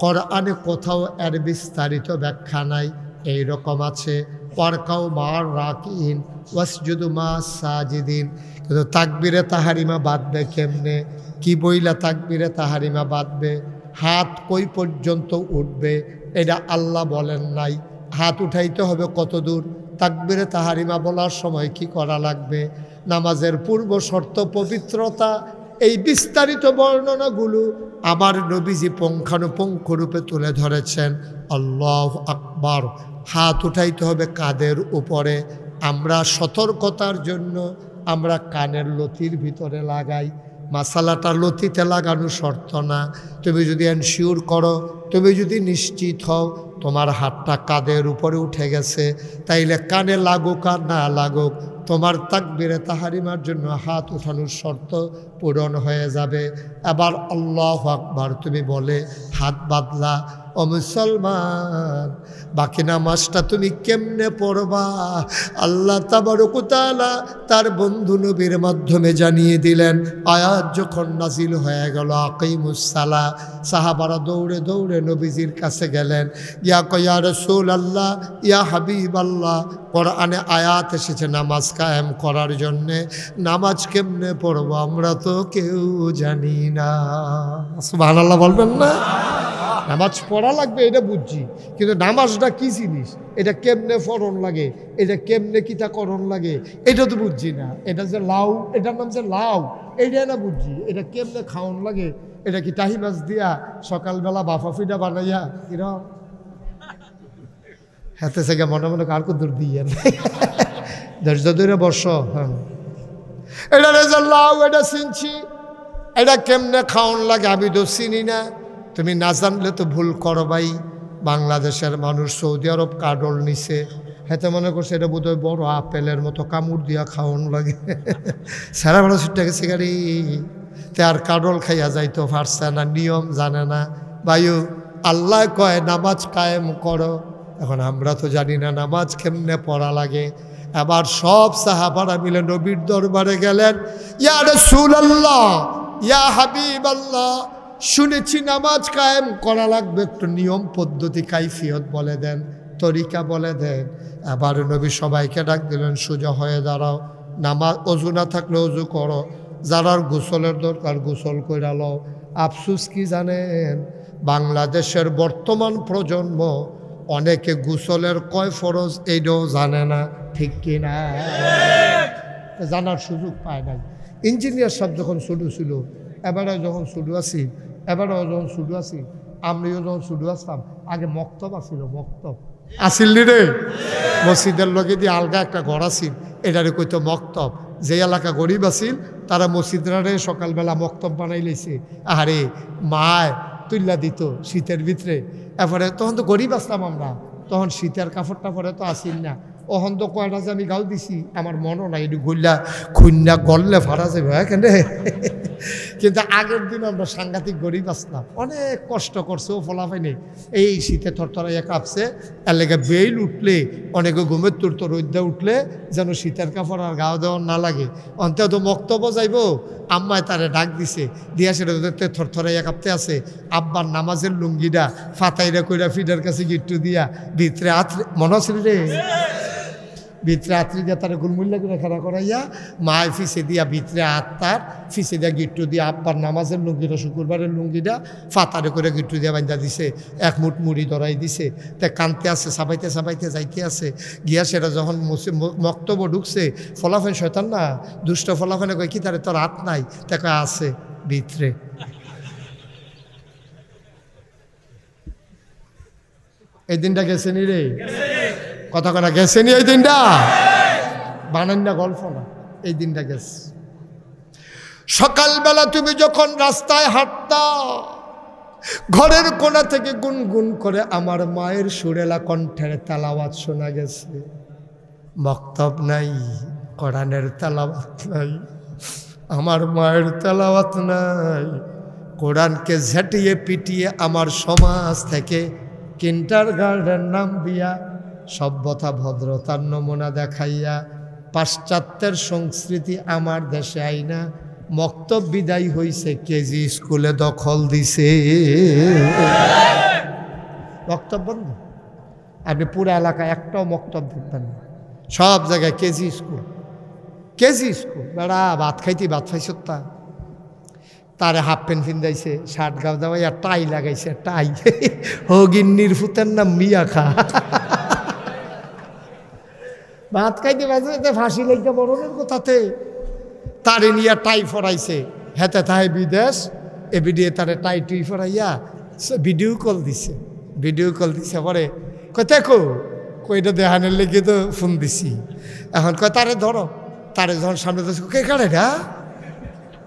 কোরআনে কোথাও এর বিস্তারিত ব্যাখ্যা নাই। এইরকম আছে ওয়ারকাউ মার রাকিন ওয়াসজুদু মাস সাজিদিন, কিন্তু তাকবীরে তাহারিমা বাঁধবে কেমনে? কি বইলা তাকবীরে তাহারিমা বাঁধবে? হাত কই পর্যন্ত উঠবে এটা আল্লাহ বলেন নাই। হাত উঠাইতে হবে কত দূর? তাকবীরে তাহারিমা বলার সময় কি করা লাগবে? নামাজের পূর্ব শর্ত পবিত্রতা, এই বিস্তারিত বর্ণনাগুলো আমার নবীজি পুঙ্খানুপুঙ্খ রূপে তুলে ধরেছেন। আল্লাহু আকবার। হাত উঠাইতে হবে কাঁধের উপরে। আমরা সতর্কতার জন্য আমরা কানের লতির ভিতরে লাগাই। মাসালাটা লতিতে লাগানো শর্ত না। তুমি যদি এনশিওর করো, তুমি যদি নিশ্চিত হও তোমার হাতটা কাঁধের উপরে উঠে গেছে, তাইলে কানে লাগুক আর না লাগুক তোমার তাকবীরে তাহারিমার জন্য হাত উঠানোর শর্ত পূরণ হয়ে যাবে। আবার আল্লাহু আকবার তুমি বলে হাত বাঁধলা। ও মুসলমান, বাকি নামাজটা তুমি কেমনে পড়বা? আল্লাহ তাবারক ওয়া তাআলা তার বন্ধু নবীর মাধ্যমে জানিয়ে দিলেন। আয়াত যখন নাজিল হয়ে গেল আকিমুস সালাহ, সাহাবারা দৌড়ে দৌড়ে নবীজির কাছে গেলেন। ইয়া রাসূলুল্লাহ, ইয়া হাবিবাল্লাহ, কোরআনে আয়াত এসেছে নামাজ কায়েম করার জন্যে, নামাজ কেমনে পড়বো আমরা তো কেউ জানি না। সুবহানাল্লাহ বলবেন না? নামাজ পড়া লাগবে এটা বুঝছি, কিন্তু নামাজটা কি জিনিস, এটা কেমনে ফরন লাগে, এটা কেমনে কিতা করণ লাগে এটা তো বুঝছি না। এটা যে লাউ, এটার নাম যে লাউ, এইটা না বুঝছি। এটা কেমনে খাওয়ান লাগে, এটা কি টাহি মাছ দিয়া সকালবেলা বাফা ফিডা বানাইয়া কিরম হাতে থেকে মনে মনে কার কো দূর দিয়ে ধৈর্য ধরে বর্ষ। হ্যাঁ, এটা রেজাল্ট লাউ, এটা চিনছি, এটা কেমনে খাওয়ান লাগে আমি তো চিনি না। তুমি না জানলে তো ভুল করো ভাই। বাংলাদেশের মানুষ সৌদি আরব কাডল নিছে, হেতে মনে করছে এটা বোধহয় বড় আপেলের মতো কামড় দিয়া খাওয়ান লাগে। সারা বড় ছুটে গেছে গাড়ি, তে আর কাডল খাইয়া যাইতো পারছে না, নিয়ম জানে না। ভাইও আল্লাহ কয় নামাজ কায়েম করো, এখন আমরা তো জানি না নামাজ কেমনে পড়া লাগে। আবার সব সাহাবারা মিলে নবীর দরবারে গেলেন, ইয়া রাসূলুল্লাহ, ইয়া হাবিবাল্লাহ, শুনেছি নামাজ কায়েম করা লাগবে, একটু নিয়ম পদ্ধতি কাইফিয়ত বলে দেন, তরিকা বলে দেন। আবার নবী সবাইকে ডাক দিলেন, সোজা হয়ে দাঁড়াও, নামাজ অজু না থাকলে অজু করো, যারার গোসলের দরকার গোসল কইরা লও। আফসুস কি জানেন, বাংলাদেশের বর্তমান প্রজন্ম অনেকে গোসলের কয় ফরজ এইটাও জানে না, ঠিক কিনা? জানার সুযোগ পায় নাই। ইঞ্জিনিয়ার সব যখন শুরু ছিল, এবারে যখন শুরু আছি, এবারেও যখন শুরু আছি, আমরাও যখন শুরু আসতাম, আগে মক্তব আসিল, মক্তব আসিল রে, মসজিদের লগে দিয়ে আলগা একটা ঘর আসিল, এটারে কইতো মক্তব। যে এলাকা গরিব আসিল তারা মসজিদরারে সকালবেলা মক্তব বানাই লইছে, আরে মায় তুল্লা দিত শীতের ভিতরে। এরপরে তখন তো গরিব আসতাম আমরা, তখন শীতের কাপড় টাপড়ে তো আসিল না। ওহন তো কয়টা যে আমি গাও দিছি আমার মনও নাই, একটু গল্লা খুন্না গললে ফারা যাবে এখানে। কিন্তু আগের দিন আমরা সাংঘাতিক গরিব আসলাম, অনেক কষ্ট করছে, ও ফলাফাই নেই। এই শীতে থরথরাইয়া কাঁপছে, এর লেগে বেইল উঠলে, অনেকে ঘুমের তুর তো রোদ্দা উঠলে যেন শীতের কাপড় আর গাও দেওয়ার না লাগে। অন্তত মক্তব্য যাইব, আম্মায় তারে ডাক দিছে, দিয়া সেটা দেখতে থরথরাইয়া কাঁপতে আছে। আব্বার নামাজের লুঙ্গিটা ফাতাইরা কইরা ফিডার কাছে গিট্টু দিয়া ভিতরে আত্রে মনে আছে রে, ভিতরে আত্রি দিয়া তারা গুলমুল্লা করে খাড়া করাইয়া মায় ফিসে দিয়া ভিতরে আত্মার ফিসে দিয়া গিট্টু দিয়া আব্বার নামাজের লুঙ্গিটা, শুক্রবারের লুঙ্গিটা ফাতারে করে গিট্টু দিয়া বান্ধা দিছে, এক মুঠ মুড়ি ধরাই দিছে। তে কানতে আছে, সাবাইতে সাবাইতে যাইতে আছে। গিয়া সেটা যখন মক্তব্য ঢুকছে, ফলাফেন শয়তান না, দুষ্ট ফলাফেনে কয় কি তারে তোর হাত নাই, তাকে আছে ভিতরে। এই দিনটা গেছে নি রে, কথা কথা গেছে নি এই দিনটা, বানান না গল্প না, এই দিনটা গেছে। সকালবেলা তুমি যখন রাস্তায় হাঁটতা, ঘরের কোণা থেকে গুনগুন করে আমার মায়ের সুরেলা কণ্ঠের তেলাওয়াত শোনা গেছে। মক্তব নাই, কোরআনের তেলাওয়াত নাই, আমার মায়ের তেলাওয়াত নাই। কোরআনকে ঝেঁটিয়ে পিটিয়ে আমার সমাজ থেকে কিন্ডারগার্টেন নাম দিয়া, সভ্যতা ভদ্রতার নমুনা দেখাইয়া, পাশ্চাত্যের সংস্কৃতি আমার দেশে আইনা মক্তব বিদায় হইছে, কেজি স্কুলে দখল দিছে। মক্তব বন্ধ, আপনি পুরো এলাকায় একটাও মক্তব দেখবেন না, সব জায়গায় কেজি স্কুল, কেজি স্কুল। বেড়া ভাত খাইতে ভাত খাইছত, তারে হাফ প্যান্ট ফিন্দাইছে, শার্ট গাও দেওয়াই আর টাই লাগাইছে, টাই হগিন্নির ফুতের নাম মিয়া খা। ভাত খাইতে বাজে ফাঁসি লেগে বরণের কথাতে তারে নিয়ে টাই ফরাইছে, হেতে তাহে বিদেশ, এ ভিডিও তারে টাই টুই ফরাইয়া ভিডিও কল দিছে, ভিডিও কল দিছে। পরে কোথায় কইটা দেখানোর লেগে তো ফোন দিছি। এখন কয় তারে ধরো, তারে যখন সামনে ধরছে, কে কারে না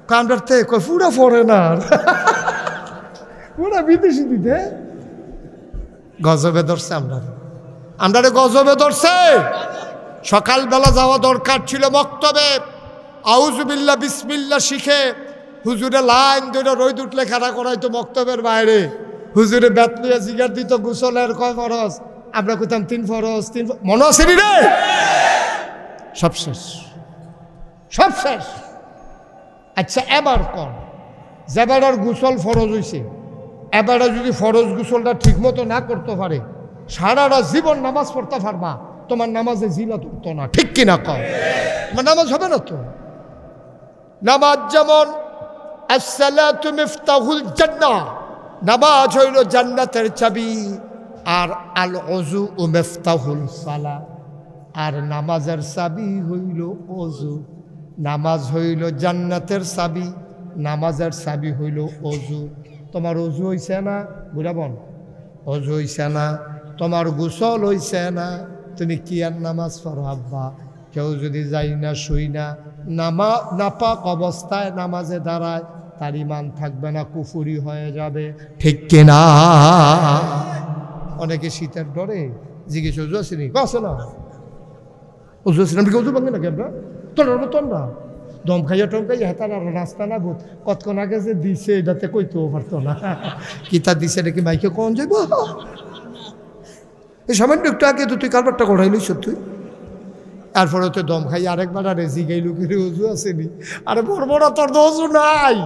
কামড়াতে, কয় পুরা ফরেনার, পুরা বিদেশি দিতে। গজবে ধরছে আমরারে গজবে ধরছে। সকালবেলা যাওয়া দরকার ছিল মক্তবে, আউযুবিল্লাহ বিসমিল্লাহ শিখে হুজুরে লাইন ধরে রোদ উঠলে খাড়া করাইতো মক্তবের বাইরে। হুজুরে বেতলিয়া জিগার দিত গোসলের কয় ফরজ, আমরা কইতাম 3 ফরজ, 3 মনে আছে রে? সব শেষ, সব শেষ। আচ্ছা এবার কর, যেবার গোসল ফরজ হয়েছে, এবারে যদি ফরজ গোসলটা ঠিক মতো না করতে পারে, সারাটা জীবন নামাজ পড়তে পারবা, তোমার নামাজে জিলাত উঠতো না, ঠিক কিনা কর? তোমার নামাজ হবে না তো। নামাজ যেমন আসসালাতু মিফতাহুল জান্নাহ, নামাজ হইল জান্নাতের চাবি, আর আল ওযু মিফতাহুল সালাহ, আর নামাজের চাবি হইল ওযু। নামাজ হইল জান্নাতের চাবি, নামাজের চাবি হইল ওযু। তোমার ওযু হইছে না বুড়াবন? ওযু হইছে না, তোমার গোসল হইছে না, তুমি কি আর নামাজ পড়ো আব্বা? কেউ যদি যাই না শুই না নাপাক অবস্থায় নামাজে দাঁড়ায়, তার ইমান থাকবে না, কুফুরি হয়ে যাবে, ঠিক কিনা? অনেকে শীতের ডরে জিজ্ঞেস উজু আসেনি, আছে না উজু আসেন, আপনি উজু ভাঙবে নাকি আমরা? তোমরা দম খাইয়া টম খাইয়া হেতার আর রাস্তা না বুধ কতক্ষণ আগে যে দিছে এটাতে কইতেও পারতো না। কিতা দিছে নাকি মাইকে কন যাইব? এই সামান্য একটু আগে তো তুই কারবারটা করাইলি তুই। তারপরে তো দম খাই আরেকবার আরে জিগাইলু কিরে উজু আসেনি, আরে বড় তোর তো উজু নাই।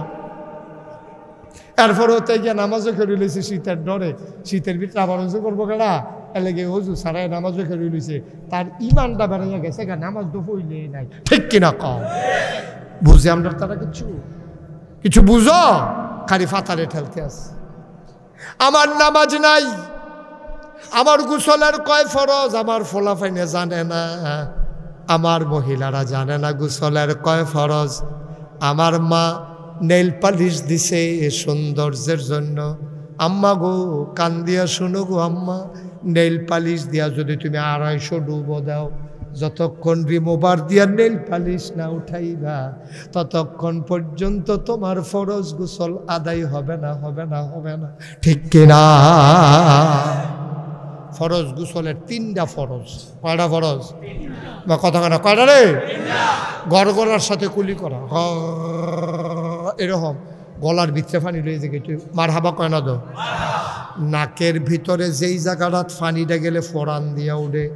এরপরে হতে গিয়ে নামাজও খেয়ে লইছে শীতের ডরে, শীতের ভিতরে আবার উজু করবো কেনা, এলাকে উজু ছাড়াই নামাজও খেয়ে লইছে, তার ইমানটা বেড়ে গেছে, নামাজ তো হইলেই নাই, ঠিক কিনা কম? বুঝে আমরা তারা কিছু বুঝো, খালি ফাতারে ঠেলতে আছে। আমার নামাজ নাই, আমার গোসলের কয় ফরজ আমার ফোলাফাইনে জানে না, আমার মহিলারা জানে না গোসলের কয় ফরজ। আমার মা নেইল পালিশ দিছে সৌন্দর্যের জন্য। আম্মা গো কান দিয়া শুনো গো আম্মা, নেইল পালিশ দিয়া যদি তুমি 250 ডুবো দাও, যতক্ষণ রিমুভার দিয়া নেইল পালিশ না উঠাইবা ততক্ষণ পর্যন্ত তোমার ফরজ গোসল আদায় হবে না, ঠিক কিনা? ফরজ গোসলের 3টা ফরজ। কয়টা ফরজ? বা কথা কেনা কয়টা রে? গড়গড়ার সাথে কুলি করা, এরকম গলার ভিতরে ফানি রয়েছে কিছু মার হাবা কয় না তো। নাকের ভিতরে যেই জায়গাটা ফানিটা গেলে ফোড়ান দিয়া উঠে,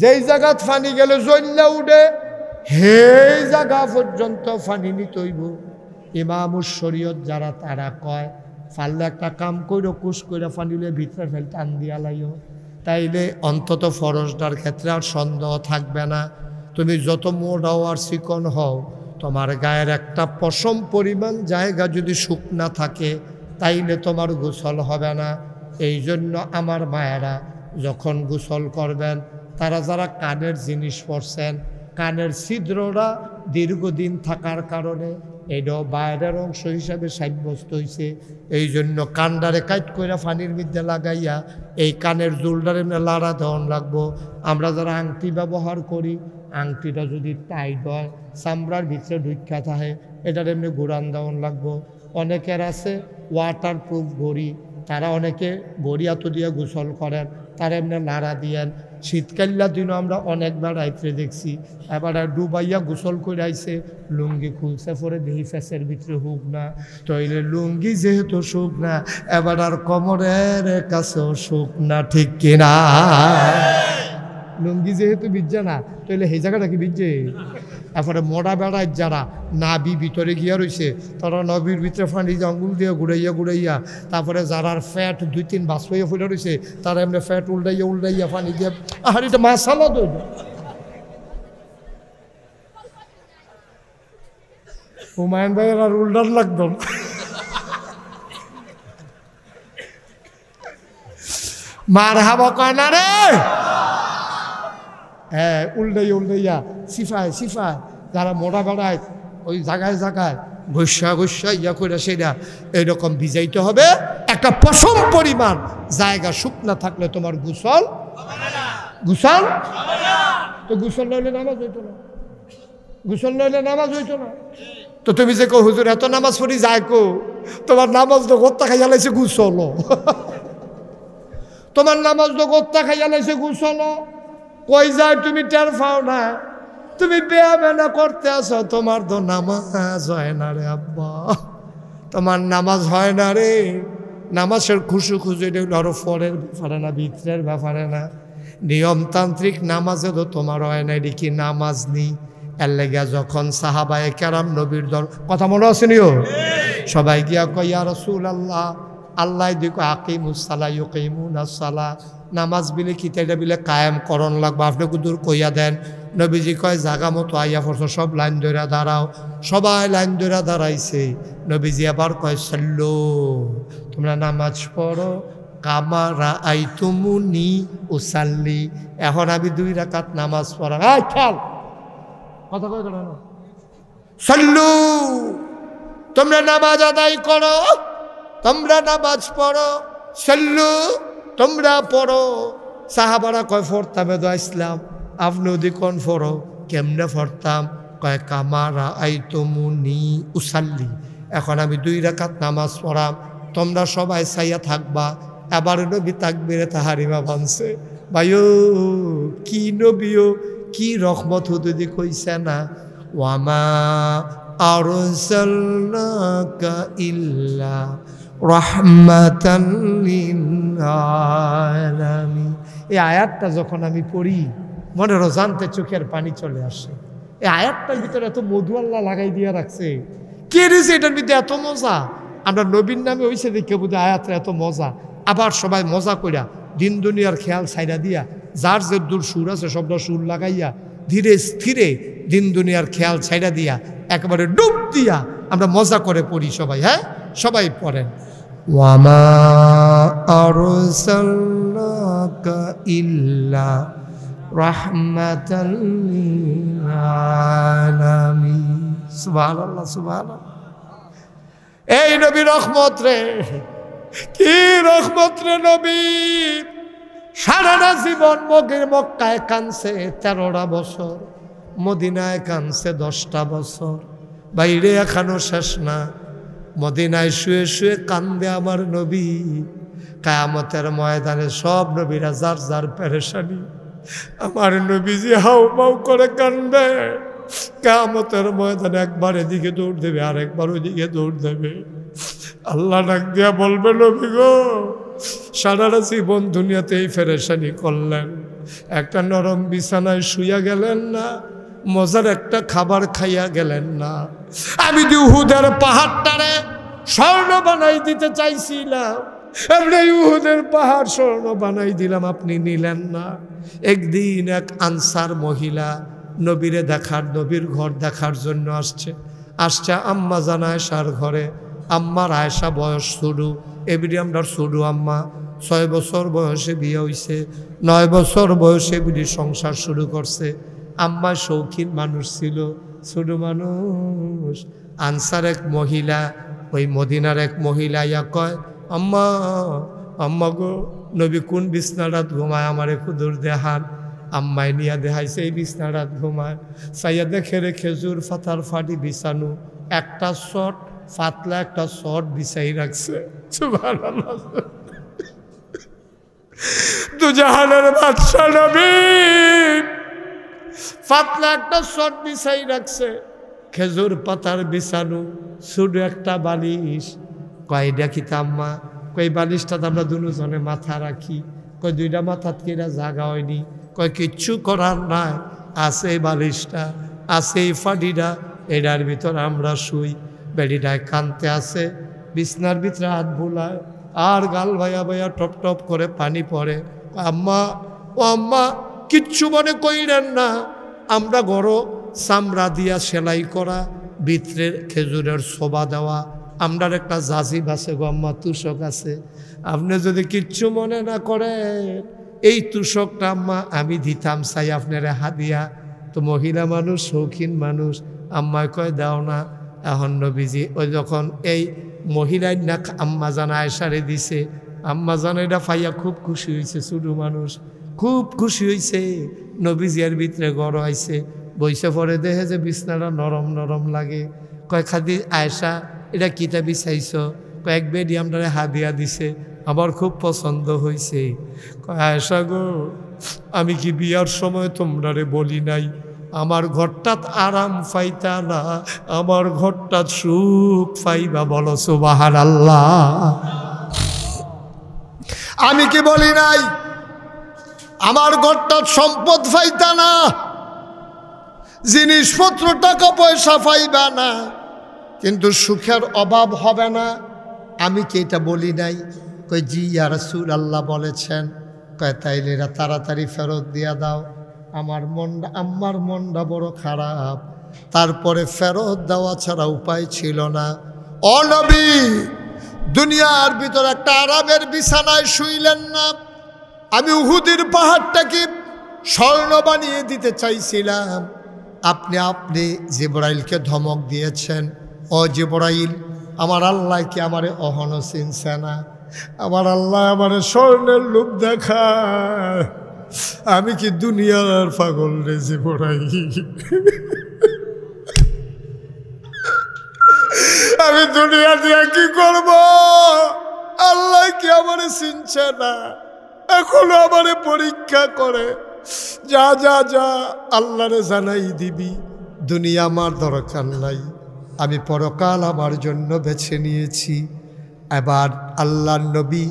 যেই জায়গাত ফানি গেলে জ্বললা উঠে, সেই জায়গা পর্যন্ত ফানি নিতে হইব। ইমামুস শরীয়ত যারা তারা কয় ফাললে একটা কাম কইরো, কুশ কইরা ফানিলে ভিতরে ফেল টান দিয়া লাইও, তাইলে অন্তত ফরজটার ক্ষেত্রে আর সন্দেহ থাকবে না। তুমি যত মোটাও আর চিকন হও, তোমার গায়ের একটা পশম পরিমাণ জায়গা যদি শুকনা থাকে তাইলে তোমার গোসল হবে না। এই জন্য আমার মায়েরা যখন গোসল করবেন, তারা যারা কানের জিনিস পরছেন, কানের ছিদ্ররা দীর্ঘদিন থাকার কারণে এটাও বাইরের অংশ হিসাবে সাব্যস্ত হয়েছে। এই জন্য কানডারে কাইট করে ফানির মধ্যে লাগাইয়া এই কানের জুলডারে লাড়া দেওয়ান লাগবো। আমরা যারা আংটি ব্যবহার করি, আংটিটা যদি টাইট হয়, চামড়ার ভিতরে ঢুকা থাকে, এটার এমনি ঘুরান দেওয়ান লাগবো। অনেকের আছে ওয়াটার প্রুফ ঘড়ি, তারা অনেকে ঘড়ি এত দিয়ে গোসল করেন, তারা এমনি নাড়া দিয়েন। শীতকালীর দিনও আমরা অনেকবার রাইতে দেখছি, এবার ডুবাইয়া গোসল করে আইছে, লুঙ্গি খুলছে পরে দেখি ফেসের ভিতরে হুক না, তইলে লুঙ্গি যেহেতু শুক না, এবার আর কোমরের কাছেও শুক না, ঠিক কিনা? লুঙ্গি যেহেতু বিজ্জা না, তাহলে সেই জায়গাটা কি বিজ্জে? তারপরে মোড়া বেড়ায় যারা নাবি ভিতরে গিয়া রয়েছে, তারা নবীর ভিতরে ফানি আঙ্গুল দিয়ে ঘুরাইয়া, তারপরে যারা ফ্যাট 2-3 বাস হয়ে ফুলে রয়েছে, তারা এমনি ফ্যাট উল্টাইয়া ফানি দিয়ে, আর এটা মাসালা তো হুমায়ুন ভাইয়ের আর উল্টার লাগতো না। মার হাবা কয় না রে, হ্যাঁ উল্টাইয়া সিফায় যারা মোটা বেড়ায় ওই জায়গায় ঘষা ইয়া করে সেটা এইরকম ভিজাইতে হবে। একটা পশম পরিমাণ জায়গা শুকনা থাকলে তোমার গোসল তো গোসল নইলে নামাজ হইতো না। তো তুমি যে কো হুজুর এত নামাজ পড়ি যায় কো, তোমার নামাজ তো গোত্তা খাইয়া লাইছে গোসল, তোমার নামাজ তো গোত্তা খাইয়া লাইছে গোসল, কই যায় তুমি টের পাও না? তুমি বেয়ামেনা করতে আসো, তোমার তো নামাজ হয় না রে আব্বা, তোমার নামাজ হয় না রে। নামাজের খুশু এটা আরো পরের ব্যাপারে না, ভিতরের ব্যাপারে না। নিয়মতান্ত্রিক নামাজে তো তোমার হয় না, এটি কি নামাজ নি? এর লেগে যখন সাহাবায়ে কেরাম নবীর দল কথা মনে আসেনিও, সবাই গিয়া কই ইয়া রাসূলুল্লাহ, আল্লাহ দেখো আকিমুস সালাহ ইউকিমুনাস সালাহ, নামাজ বিলে কিতাইটা বিলে কায়েম করণ লাগবে, আপনি কুদুর কইয়া দেন। নবীজি কয় জাগা মতো আইয়া পড়ছো, সব লাইন ধরে দাঁড়াও। সবাই লাইন ধরে দাঁড়াইছে। নবীজি আবার কয় সাল্লু, তোমরা নামাজ পড়ো কামা রাআইতুমুনি উসাল্লি, এখন আমি 2 রাকাত নামাজ পড়া। খেয়াল কথা কয় কেন? সাল্লু, তোমরা নামাজ আদায় করো, তোমরা নামাজ পড়ো। সাল্লু, তোমরা পড়ো। সাহাবারা কয় পড়তামে দোয়া ইসলাম, আপনি ওদি কোন পড়ো, কেমনে পড়তাম, কয় কামারা আইতুমুনি উসাল্লি। এখন আমি 2 রাকাত নামাজ পড়াম, তোমরা সবাই চাইয়া থাকবা। এবার নবী তাকবীরে তাহারিমা বানছে। ভাইও কি নবীও কি রহমত হুদুদি কইছে না, ওয়ামা আরসালনাকা ইল্লা রাহমাতাল লিল আলামিন। এই আয়াতটা যখন আমি পড়ি মনে রোজানতে চোখের পানি চলে আসে। এই আয়াতটার ভিতরে এত মধু আল্লাহ লাগাই দিয়ে রাখছে, কে রেছে এটার ভিতরে এত মজা। আমরা নবীর নামে হইছে দেখে বুঝে আয়াতটা এত মজা। আবার সবাই মজা কইরা দিন দুনিয়ার খেয়াল ছাইরা দিয়া, যার যে দূর সুর আছে সবটা সুর লাগাইয়া ধীরে স্থিরে দিন দুনিয়ার খেয়াল ছাইরা দিয়া একেবারে ডুব দিয়া আমরা মজা করে পড়ি সবাই। হ্যাঁ, সবাই পড়েন, ওয়ামা আরসালনাকা ইল্লা রাহমাতাল লিল আলামিন। সুবহানাল্লাহ, সুবহানাল্লাহ। এই নবী রহমত রে, কি রহমত রে নবী। সারাটা জীবন মক্কায় কানছে 13টা বছর, মদিনায় কানছে 10টা বছর। বাইরে এখনো শেষ না, মদিনায় শুয়ে শুয়ে কান্দে আমার নবী। কিয়ামতের ময়দানে সব নবীরা যার যার পেরেশানি, আমার নবীজি হাউ মাউ করে কান্দে। কিয়ামতের ময়দানে একবার এদিকে দৌড় দেবে, আরেকবার ওইদিকে দৌড় দেবে। আল্লাহ ডাক দিয়া বলবে, নবী গো, সারাটা জীবন দুনিয়াতে এই পেরেশানি করলেন, একটা নরম বিছানায় শুইয়া গেলেন না, মজার একটা খাবার খাইয়া গেলেন না। আমি উহুদের পাহাড়টারে স্বর্ণ বানাই দিতে চাইছিলাম, এমনি উহুদের পাহাড় স্বর্ণ বানাই দিলাম, আপনি নিলেন না। একদিন এক আনসার মহিলা নবীরে দেখার, নবীর ঘর দেখার জন্য আসছে আম্মা জান আয়েশার ঘরে। আম্মার আয়েশা বয়স শুরু, এবিডি আমরা শুরু আম্মা 6 বছর বয়সে বিয়ে হইছে, 9 বছর বয়সে বিডি সংসার শুরু করছে। আম্মা শৌখিন মানুষ ছিল, ছোট মানুষ। আনসার এক মহিলা, ওই মদিনার এক মহিলা ইয়া কয়, আম্মা আম্মা গো, নবী কোন বিছনাটাত ঘুমায় আমার একটু দূর দেখান। আম্মায় নিয়া দেখাইছে এই বিছনাটাত ঘুমায়। চাইয়া দেখে রে খেজুর পাতার ফাটি বিছানো, একটা শট পাতলা একটা শট বিছাই রাখছে। সুবহানাল্লাহ। দুজাহানের বাদশা নবী পাতলা একটা শট বিছাই রাখছে, খেজুর পাতার বিছানো, শুধু একটা বালিশ। কয় দেখিতা আম্মা, কই বালিশটা আমরা দুজনে মাথা রাখি। কই 2টা মাথাত কিনা জাগা হয়নি। কয় কিচ্ছু করার নাই, আছে এই বালিশটা, আছে এই ফাটিটা, এটার ভিতর আমরা শুই। বেডিটায় কানতে আছে, বিছনার ভিতরে হাত বুলায়, আর গাল ভাইয়া ভাইয়া টপ টপ করে পানি পড়ে। আম্মা, ও আম্মা, কিচ্ছু মনে কইরেন না, আমরা গরো চামড়া দিয়া সেলাই করা, ভিতরে খেজুরের শোভা দেওয়া, আমরার একটা জাজিব আছে গো আম্মা, তুষক আছে। আপনি যদি কিচ্ছু মনে না করেন, এই তুষকটা আম্মা আমি দিতাম চাই আপনার হাদিয়া। তো মহিলা মানুষ, শৌখিন মানুষ, আম্মায় কয় দাও না। এখন নবীজি ওই যখন এই মহিলাই না আম্মা জান আয়েশারে দিছে, আম্মা জান এটা পাইয়া খুব খুশি হয়েছে, ছোট মানুষ খুব খুশি হয়েছে। নবীজি এর ভিতরে গড় আইছে, বইসে পরে দেখে যে বিছনাটা নরম নরম লাগে। কয় খাদি আয়েশা, এটা কিতা বিছাইছ? কয়েক বেডি আমরা হাদিয়া দিছে, আমার খুব পছন্দ হয়েছে। কয় আয়েশা গো, আমি কি বিয়ার সময় তোমরারে বলি নাই আমার ঘরটাত আরাম পাইতা না, আমার ঘরটাত সুখ পাইবা? বলো সুবহানাল্লাহ। আমি কি বলি নাই আমার ঘরটাত সম্পদ পাইতা না, জিনিসপত্র টাকা পয়সা পাইবা না, কিন্তু সুখের অভাব হবে না? আমি কি এটা বলি নাই? কই জি ইয়া রাসূলুল্লাহ বলেছেন। কয় তাইলে এরা তাড়াতাড়ি ফেরত দিয়া দাও, আমার মনটা, আম্মার মনটা বড় খারাপ। তারপরে ফেরত দেওয়া ছাড়া উপায় ছিল না। ও নবী, দুনিয়ার ভিতর একটা আরামের বিছানায় শুইলেন না। আমি উহুদের পাহাড়টাকে স্বর্ণ বানিয়ে দিতে চাইছিলাম, আপনি জিবরাইলকে ধমক দিয়েছেন, ও জিবরাইল, আমার আল্লাহ কি আমারে অহনো চিনছে না? আমার আল্লাহ আমার স্বর্ণের লোভ দেখায়, আমি কি দুনিয়ার পাগল রেজে পড়াই? আমি দুনিয়া দিয়ে কি করব? আল্লাহ কি আমারে চিনছে না? এখনো আমারে পরীক্ষা করে। যা যা যা আল্লাহরে জানাই দিবি, দুনিয়া আমার দরকার নাই, আমি পরকাল আমার জন্য বেছে নিয়েছি। এবার আল্লাহর নবী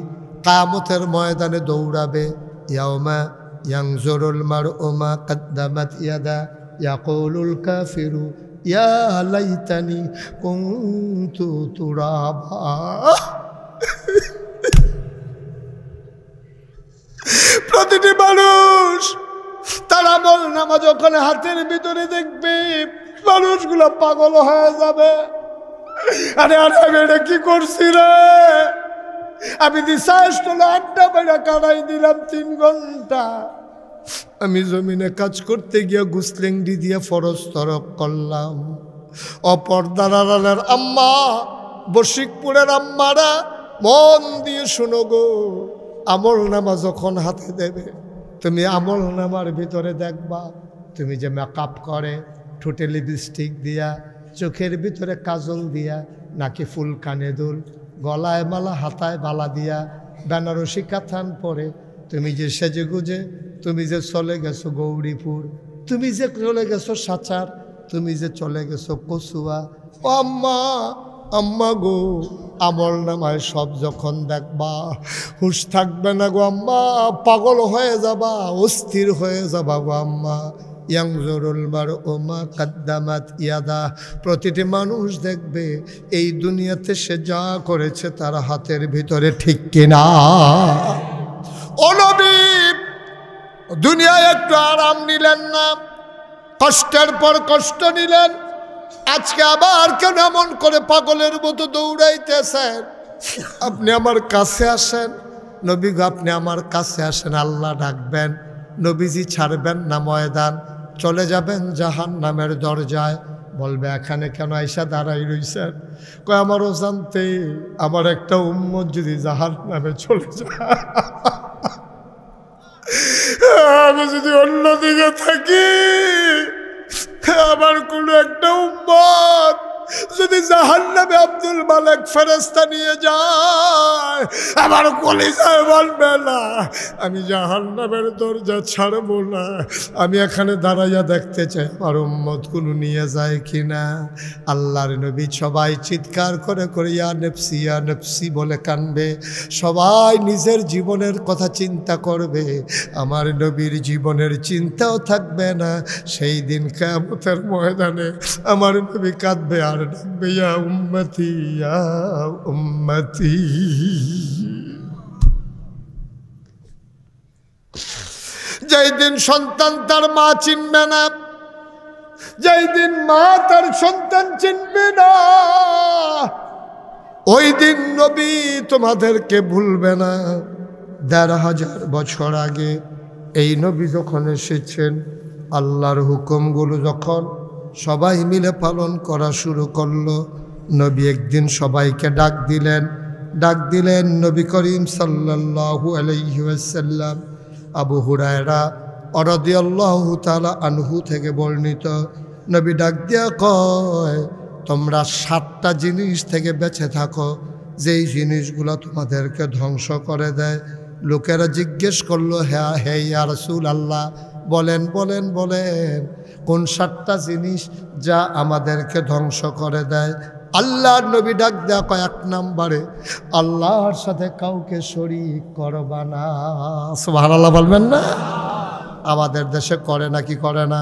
কিয়ামতের ময়দানে দৌড়াবে। ইয়াউমা ইয়ানজুরুল মারউ মা কদ্দামাত ইয়াদা ইয়াকুলুল কাফিরু ইয়া লাইতানি কুনতু তুরাবা। প্রতিটি মানুষ তার আমল নামা যখন হাতের ভিতরে দেখবে, মানুষগুলো পাগল হয়ে যাবে। আরে আরে আমি এটা কি করছি রে? আমি দিশাস্টলে আড্ডা বাইরা কাটাই দিলাম 3 ঘন্টা। আমি জমিনে কাজ করতে গিয়া গুসলেংডি দিয়ে ফরজ তরক করলাম। অপর্দার আড়ালের আম্মা, বশিকপুরের আম্মারা মন দিয়ে শুনো গো, আমল নামা যখন হাতে দেবে, তুমি আমল নামার ভিতরে দেখবা তুমি যে মেকআপ করে, ঠোঁটে লিপস্টিক দিয়া, চোখের ভিতরে কাজল দিয়া, নাকি ফুল কানে দুল, গলায় মালা, হাতায় বালা দিয়া, বেনারসি কাথান পরে তুমি যে সেজে গুজে তুমি যে চলে গেছো গৌরীপুর, তুমি যে চলে গেছো সাচার, তুমি যে চলে গেছো কচুয়া। ও আম্মা, আম্মা গো, আমল নামায় সব যখন দেখবা হুঁশ থাকবে না গো আম্মা, পাগল হয়ে যাবা, অস্থির হয়ে যাবা গো আম্মা। ইয়ানজুরুল মারউ মা কদ্দামাত ইয়াদা, প্রতিটি মানুষ দেখবে এই দুনিয়াতে সে যা করেছে তার হাতের ভিতরে, ঠিক কিনা? ও নবী, দুনিয়ায় একটু আরাম নিলেন না, কষ্টের পর কষ্ট নিলেন, আজকে আবার কেন এমন করে পাগলের মতো দৌড়াইতেছেন? আপনি আমার কাছে আসেন নবী গো, আপনি আমার কাছে আসেন, আল্লাহ ডাকবেন, নবীজি ছাড়বেন না ময়দান, চলে যাবেন জাহান্নামের দরজায়। বলবে এখানে কেন আইসা দাঁড়াই রইছেন? কয় আমারও জানতে, আমার একটা উম্মত যদি জাহান্নামে চলে যায়, আমি যদি অন্যদিকে থাকি, আমার কোনো একটা উম্মত যদি জাহান্নামে আব্দুল মালেক ফেরেশতা নিয়ে যায়, আমার কলিজায় বলবে না আমি জাহান্নামের দরজা ছাড়বো না, আমি এখানে দাঁড়াইয়া দেখতে চাই আমার উম্মত কোনো নিয়ে যায় কিনা। আল্লাহর নবী সবাই চিৎকার করে করে ইয়া নফসি বলে কানবে, সবাই নিজের জীবনের কথা চিন্তা করবে, আমার নবীর জীবনের চিন্তাও থাকবে না। সেই দিন কিয়ামতের ময়দানে আমার নবী কাঁদবে আর ডাকবে ইয়া উম্মতি ইয়া উম্মতি। যেই দিন সন্তান তার মা চিনবে না, যেই দিন মা তার সন্তান চিনবে না, ওই দিন নবী তোমাদেরকে ভুলবে না। ১,৫০০ বছর আগে এই নবী যখন এসেছেন, আল্লাহর হুকুমগুলো যখন সবাই মিলে পালন করা শুরু করলো, নবী একদিন সবাইকে ডাক দিলেন নবী করিম সাল্লাল্লাহু আলাইহি ওয়াসাল্লাম। আবু হুরায়রা রাদিয়াল্লাহু তাআলা আনহু থেকে বর্ণিত, নবী ডাক দিয়া কয়, তোমরা 7টা জিনিস থেকে বেঁচে থাকো, যেই জিনিসগুলো তোমাদেরকে ধ্বংস করে দেয়। লোকেরা জিজ্ঞেস করলো, হ্যাঁ হে ইয়া রাসূলুল্লাহ, বলেন বলেন বলেন কোন 7টা জিনিস যা আমাদেরকে ধ্বংস করে দেয়? আল্লাহর নবী ডাক দেয়া কয়, 1 নম্বরে আল্লাহর সাথে কাউকে শরীক করবা না। সুবহানাল্লাহ বলবেন না? আমাদের দেশে করে নাকি করে না?